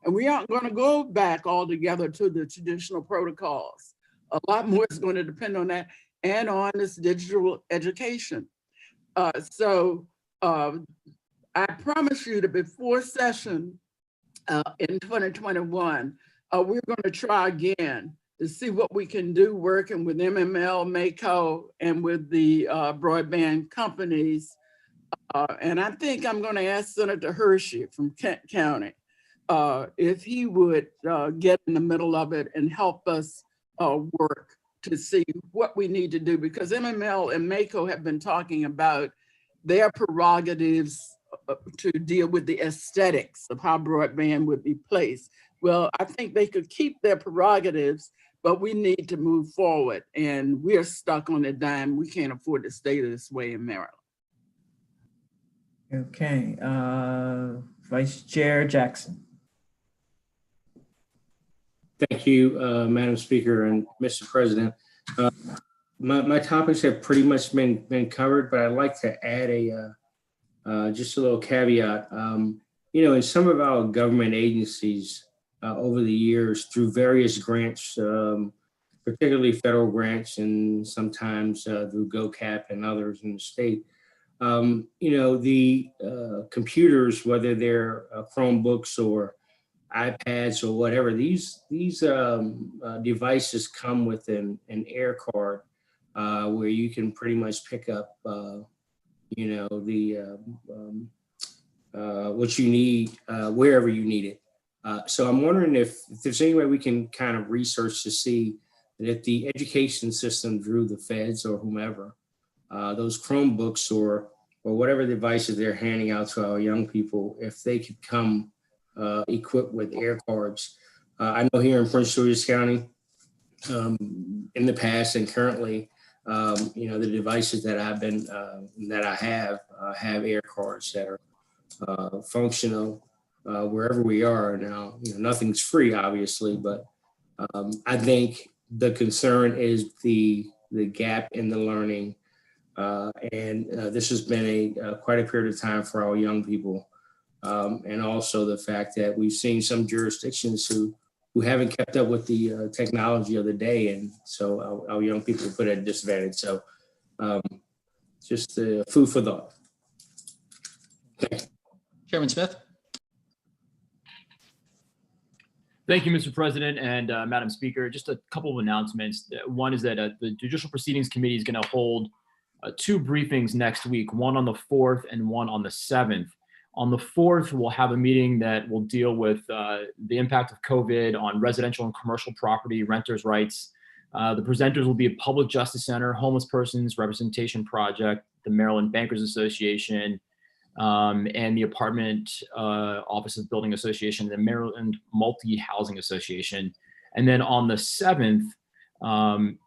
and we aren't going to go back altogether to the traditional protocols. A lot more is going to depend on that and on this digital education. So I promise you that before session in 2021, we're going to try again to see what we can do working with MML, MACO, and with the broadband companies. And I think I'm going to ask Senator Hershey from Kent County if he would get in the middle of it and help us work to see what we need to do, because MML and MACO have been talking about their prerogatives to deal with the aesthetics of how broadband would be placed. Well, I think they could keep their prerogatives, but we need to move forward, and we're stuck on a dime. We can't afford to stay this way in Maryland. Okay, Vice Chair Jackson. Thank you, Madam Speaker and Mr. President. My topics have pretty much been covered, but I'd like to add just a little caveat. You know, in some of our government agencies over the years, through various grants, particularly federal grants, and sometimes through GoCap and others in the state, you know, the computers, whether they're Chromebooks or iPads or whatever, these devices come with an air card where you can pretty much pick up, you know, the what you need wherever you need it. So I'm wondering if there's any way we can kind of research to see that if the education system through the feds or whomever, those Chromebooks or whatever devices they're handing out to our young people, if they could come equipped with air cards. I know here in Prince George's County, in the past and currently, you know, the devices that I have air cards that are functional wherever we are now. You know, nothing's free, obviously, but I think the concern is the gap in the learning, and this has been quite a period of time for our young people. And also the fact that we've seen some jurisdictions who haven't kept up with the technology of the day. And so our young people are put at a disadvantage. So just food for thought. Chairman Smith. Thank you, Mr. President and Madam Speaker. Just a couple of announcements. One is that the Judicial Proceedings Committee is going to hold 2 briefings next week, one on the 4th and one on the 7th. On the 4th, we'll have a meeting that will deal with the impact of COVID on residential and commercial property, renters' rights. The presenters will be a Public Justice Center, Homeless Persons Representation Project, the Maryland Bankers Association, and the Apartment Offices Building Association, the Maryland Multi-Housing Association. And then on the 7th,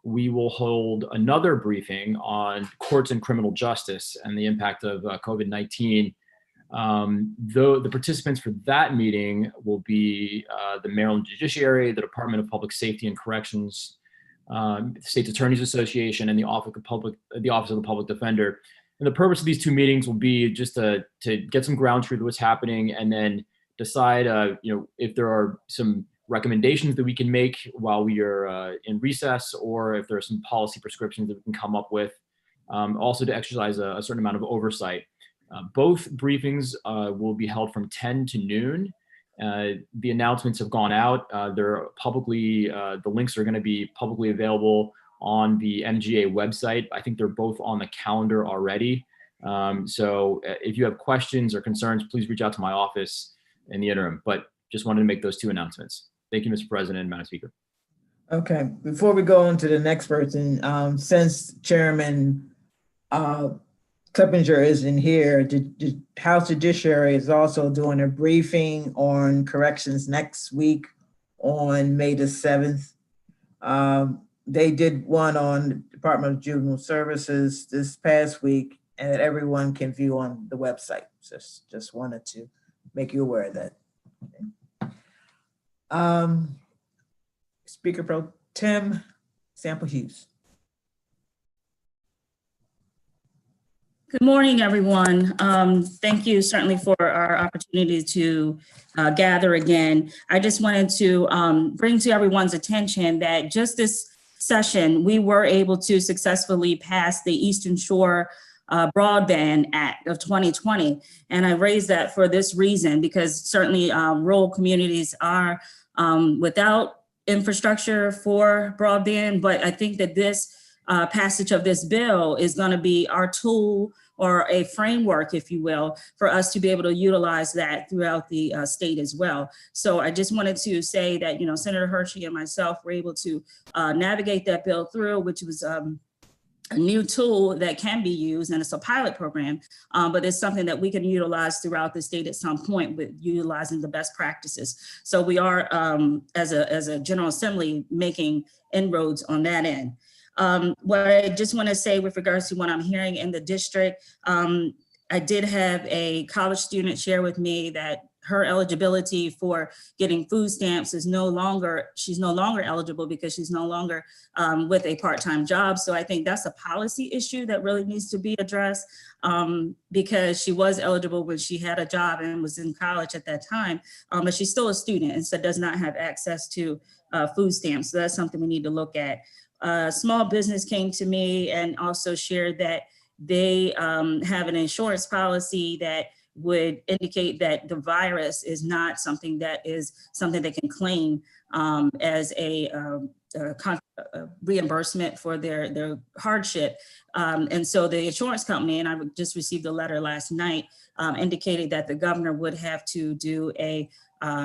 we will hold another briefing on courts and criminal justice and the impact of COVID-19. The participants for that meeting will be the Maryland Judiciary, the Department of Public Safety and Corrections, the State's Attorneys Association, and the Office of the Public Defender. And the purpose of these 2 meetings will be just to get some ground truth of what's happening, and then decide, you know, if there are some recommendations that we can make while we are in recess, or if there are some policy prescriptions that we can come up with. Also to exercise a certain amount of oversight. Both briefings will be held from 10 to noon. The announcements have gone out. They're publicly, the links are going to be publicly available on the MGA website. I think they're both on the calendar already. So if you have questions or concerns, please reach out to my office in the interim. But just wanted to make those 2 announcements. Thank you, Mr. President and Madam Speaker. Okay, before we go on to the next person, since Chairman Clippinger isn't here, the House Judiciary is also doing a briefing on corrections next week on May the 7th. They did one on Department of Juvenile Services this past week, and that everyone can view on the website. Just wanted to make you aware of that. Okay. Speaker Pro Tem Sample Hughes. Good morning, everyone. Thank you certainly for our opportunity to gather again. I just wanted to bring to everyone's attention that just this session, we were able to successfully pass the Eastern Shore Broadband Act of 2020. And I raise that for this reason, because certainly rural communities are without infrastructure for broadband, but I think that this passage of this bill is going to be our tool or a framework, if you will, for us to be able to utilize that throughout the state as well. So I just wanted to say that, you know, Senator Hershey and myself were able to navigate that bill through, which was a new tool that can be used, and it's a pilot program, but it's something that we can utilize throughout the state at some point with utilizing the best practices. So we are, as a General Assembly, making inroads on that end. What I just want to say with regards to what I'm hearing in the district, I did have a college student share with me that her eligibility for getting food stamps is she's no longer eligible because she's no longer with a part-time job. So I think that's a policy issue that really needs to be addressed, because she was eligible when she had a job and was in college at that time, but she's still a student and so does not have access to food stamps. So that's something we need to look at. Small business came to me and also shared that they have an insurance policy that would indicate that the virus is not something that they can claim as a reimbursement for their hardship. And so the insurance company, and I just received a letter last night, indicated that the governor would have to do a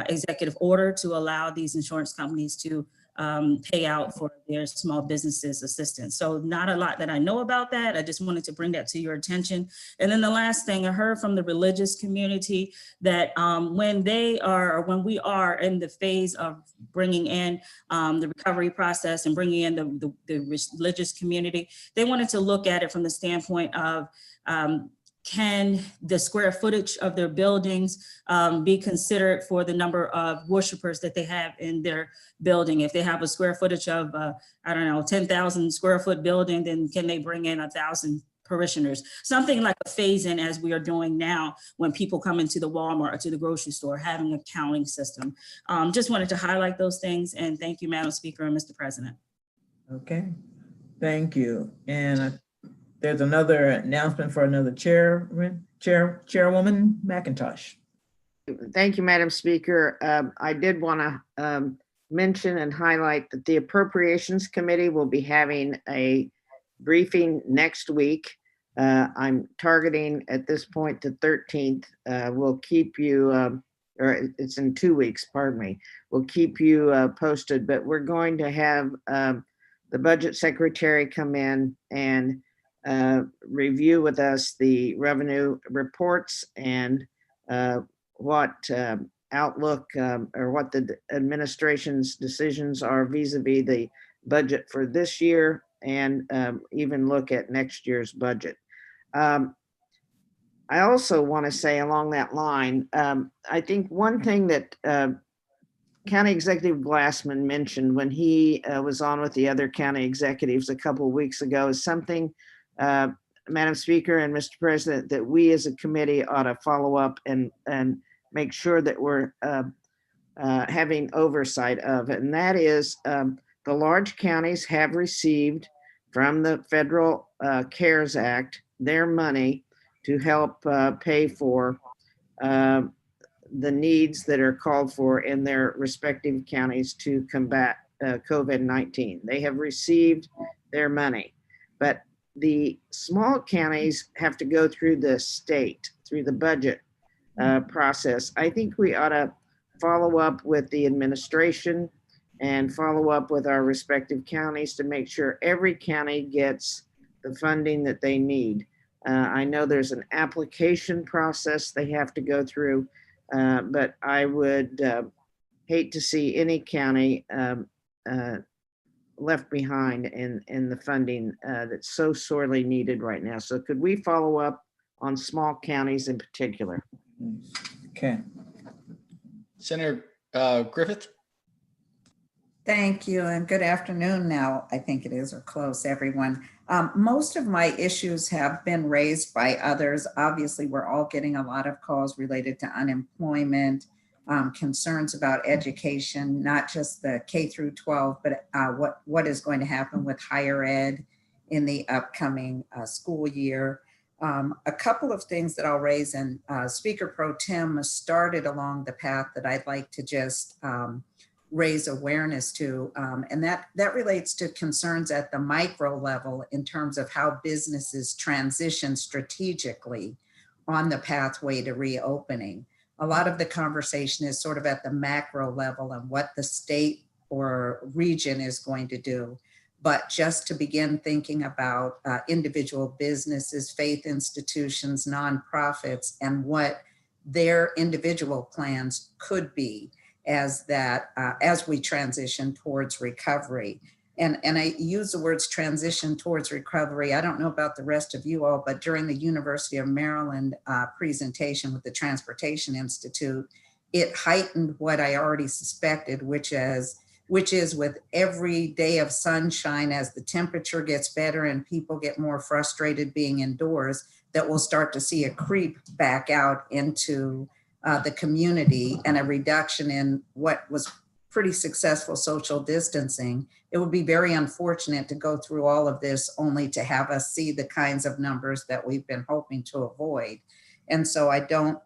executive order to allow these insurance companies to pay out for their small businesses assistance. So not a lot that I know about that. I just wanted to bring that to your attention. And then the last thing I heard from the religious community that when we are in the phase of bringing in the recovery process and bringing in the religious community, they wanted to look at it from the standpoint of can the square footage of their buildings be considered for the number of worshipers that they have in their building? If they have a square footage of, 10,000 square foot building, then can they bring in 1,000 parishioners? Something like a phase in as we are doing now when people come into the Walmart or to the grocery store, having a counting system. Just wanted to highlight those things, and thank you, Madam Speaker and Mr. President. Okay, thank you. And there's another announcement for another Chairwoman McIntosh. Thank you, Madam Speaker. I did want to mention and highlight that the Appropriations Committee will be having a briefing next week. I'm targeting at this point the 13th. We'll keep you, or it's in 2 weeks, pardon me. We'll keep you posted, but we're going to have the Budget Secretary come in and review with us the revenue reports and what outlook or what the administration's decisions are vis-a-vis the budget for this year, and even look at next year's budget. I also want to say along that line, I think one thing that County Executive Glassman mentioned when he was on with the other county executives a couple of weeks ago is something, Madam Speaker and Mr. President, that we as a committee ought to follow up and make sure that we're having oversight of. And that is the large counties have received from the federal CARES Act their money to help pay for the needs that are called for in their respective counties to combat COVID-19. They have received their money. But the small counties have to go through the state, through the budget process. I think we ought to follow up with the administration and follow up with our respective counties to make sure every county gets the funding that they need. I know there's an application process they have to go through, but I would hate to see any county left behind in the funding that's so sorely needed right now. So could we follow up on small counties in particular? Okay. Senator Griffith. Thank you, and good afternoon now, I think it is, or close, everyone. Most of my issues have been raised by others. Obviously, we're all getting a lot of calls related to unemployment, concerns about education, not just the K through 12, but what is going to happen with higher ed in the upcoming school year. A couple of things that I'll raise, and Speaker Pro Tem started along the path that I'd like to just raise awareness to, and that relates to concerns at the micro level in terms of how businesses transition strategically on the pathway to reopening. A lot of the conversation is sort of at the macro level and what the state or region is going to do. But just to begin thinking about individual businesses, faith institutions, nonprofits, and what their individual plans could be as we transition towards recovery. And I use the words transition towards recovery. I don't know about the rest of you all, but during the University of Maryland presentation with the Transportation Institute, it heightened what I already suspected, which is with every day of sunshine, as the temperature gets better and people get more frustrated being indoors, that we'll start to see a creep back out into the community and a reduction in what was pretty successful social distancing. It would be very unfortunate to go through all of this only to have us see the kinds of numbers that we've been hoping to avoid. And so I don't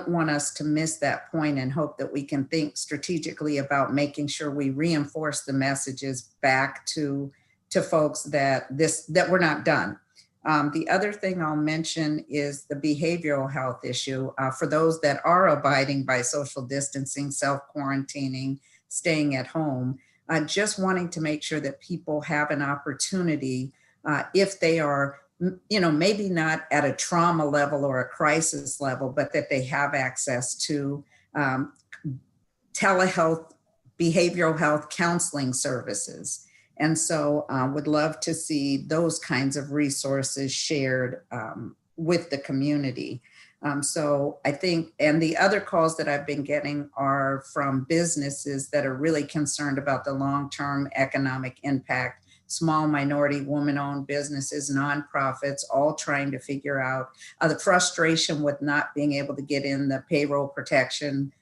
want us to miss that point and hope that we can think strategically about making sure we reinforce the messages back to folks that we're not done. The other thing I'll mention is the behavioral health issue. For those that are abiding by social distancing, self-quarantining, staying at home, just wanting to make sure that people have an opportunity if they are, maybe not at a trauma level or a crisis level, but that they have access to telehealth, behavioral health counseling services. And so would love to see those kinds of resources shared with the community. So I think, and the other calls that I've been getting are from businesses that are really concerned about the long-term economic impact, small minority woman-owned businesses, nonprofits, all trying to figure out the frustration with not being able to get in the payroll protection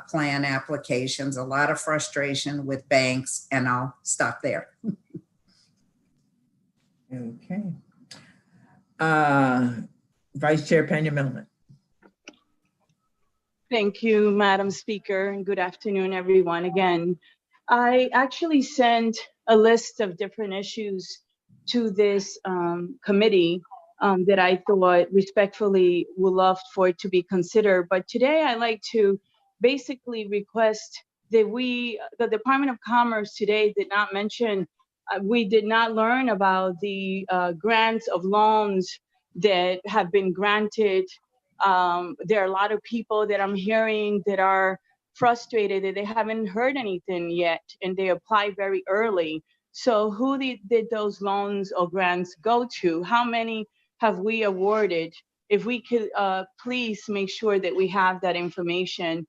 plan applications, a lot of frustration with banks, and I'll stop there. Okay. Vice Chair Pena-Millman. Thank you, Madam Speaker, and good afternoon, everyone. Again, I actually sent a list of different issues to this committee that I thought respectfully would love for it to be considered. But today I'd like to basically request that the Department of Commerce today did not mention, we did not learn about the grants of loans that have been granted. There are a lot of people that I'm hearing that are frustrated that they haven't heard anything yet and they applied very early. So who did those loans or grants go to? How many have we awarded? If we could please make sure that we have that information.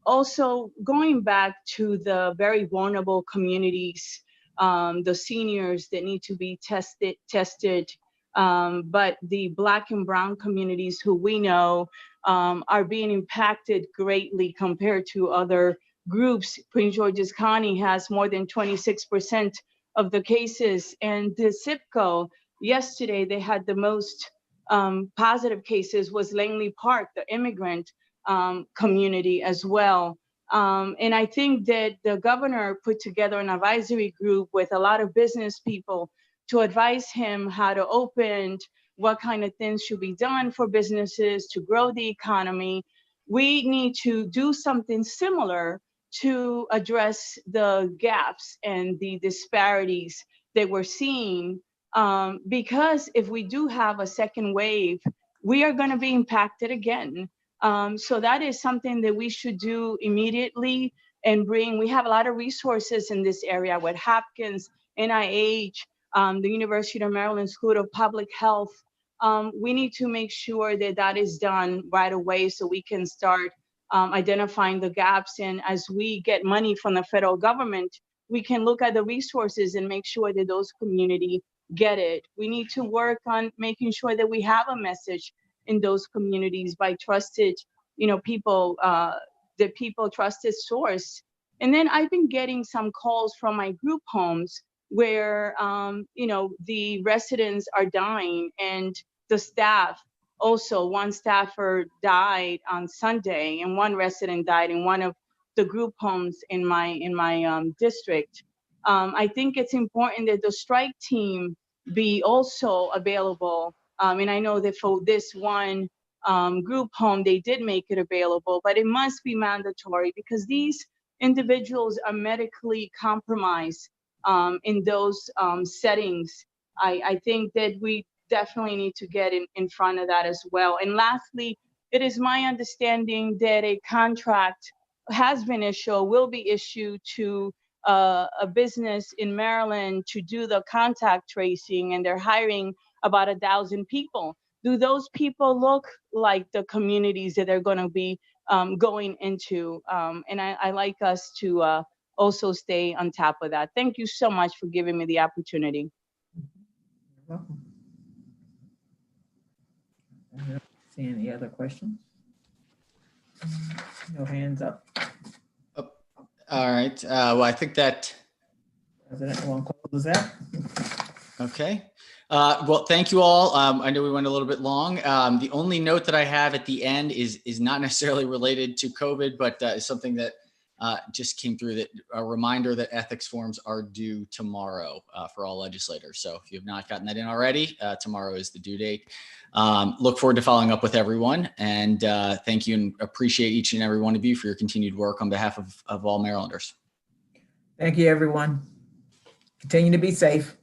Also, going back to the very vulnerable communities, the seniors that need to be tested, but the Black and Brown communities who we know are being impacted greatly compared to other groups. Prince George's County has more than 26% of the cases, and the CIPCO, yesterday they had the most positive cases was Langley Park, the immigrant community as well. And I think that the governor put together an advisory group with a lot of business people to advise him how to open, what kind of things should be done for businesses to grow the economy. We need to do something similar to address the gaps and the disparities that we're seeing. Because if we do have a second wave, we are going to be impacted again. So that is something that we should do immediately and we have a lot of resources in this area with Hopkins, NIH, the University of Maryland School of Public Health. We need to make sure that that is done right away so we can start identifying the gaps. And as we get money from the federal government, we can look at the resources and make sure that those communities get it. We need to work on making sure that we have a message in those communities by trusted, people, the people trusted source. And then I've been getting some calls from my group homes where, the residents are dying and the staff. Also, one staffer died on Sunday and one resident died in one of the group homes in my district. I think it's important that the strike team be also available. And I know that for this one group home, they did make it available, but it must be mandatory because these individuals are medically compromised in those settings. I think that we definitely need to get in front of that as well. And lastly, it is my understanding that a contract has been issued, will be issued to a business in Maryland to do the contact tracing, and they're hiring about 1,000 people. Do those people look like the communities that they're going to be going into? And I like us to also stay on top of that. Thank you so much for giving me the opportunity. You're welcome. I don't see any other questions. No hands up. All right. Well, I think that. President, one closes that. Okay. Well, thank you all. I know we went a little bit long. The only note that I have at the end is not necessarily related to COVID, but is something that just came through, that a reminder that ethics forms are due tomorrow for all legislators. So if you have not gotten that in already, tomorrow is the due date. Look forward to following up with everyone, and thank you and appreciate each and every one of you for your continued work on behalf of all Marylanders. Thank you, everyone. Continue to be safe.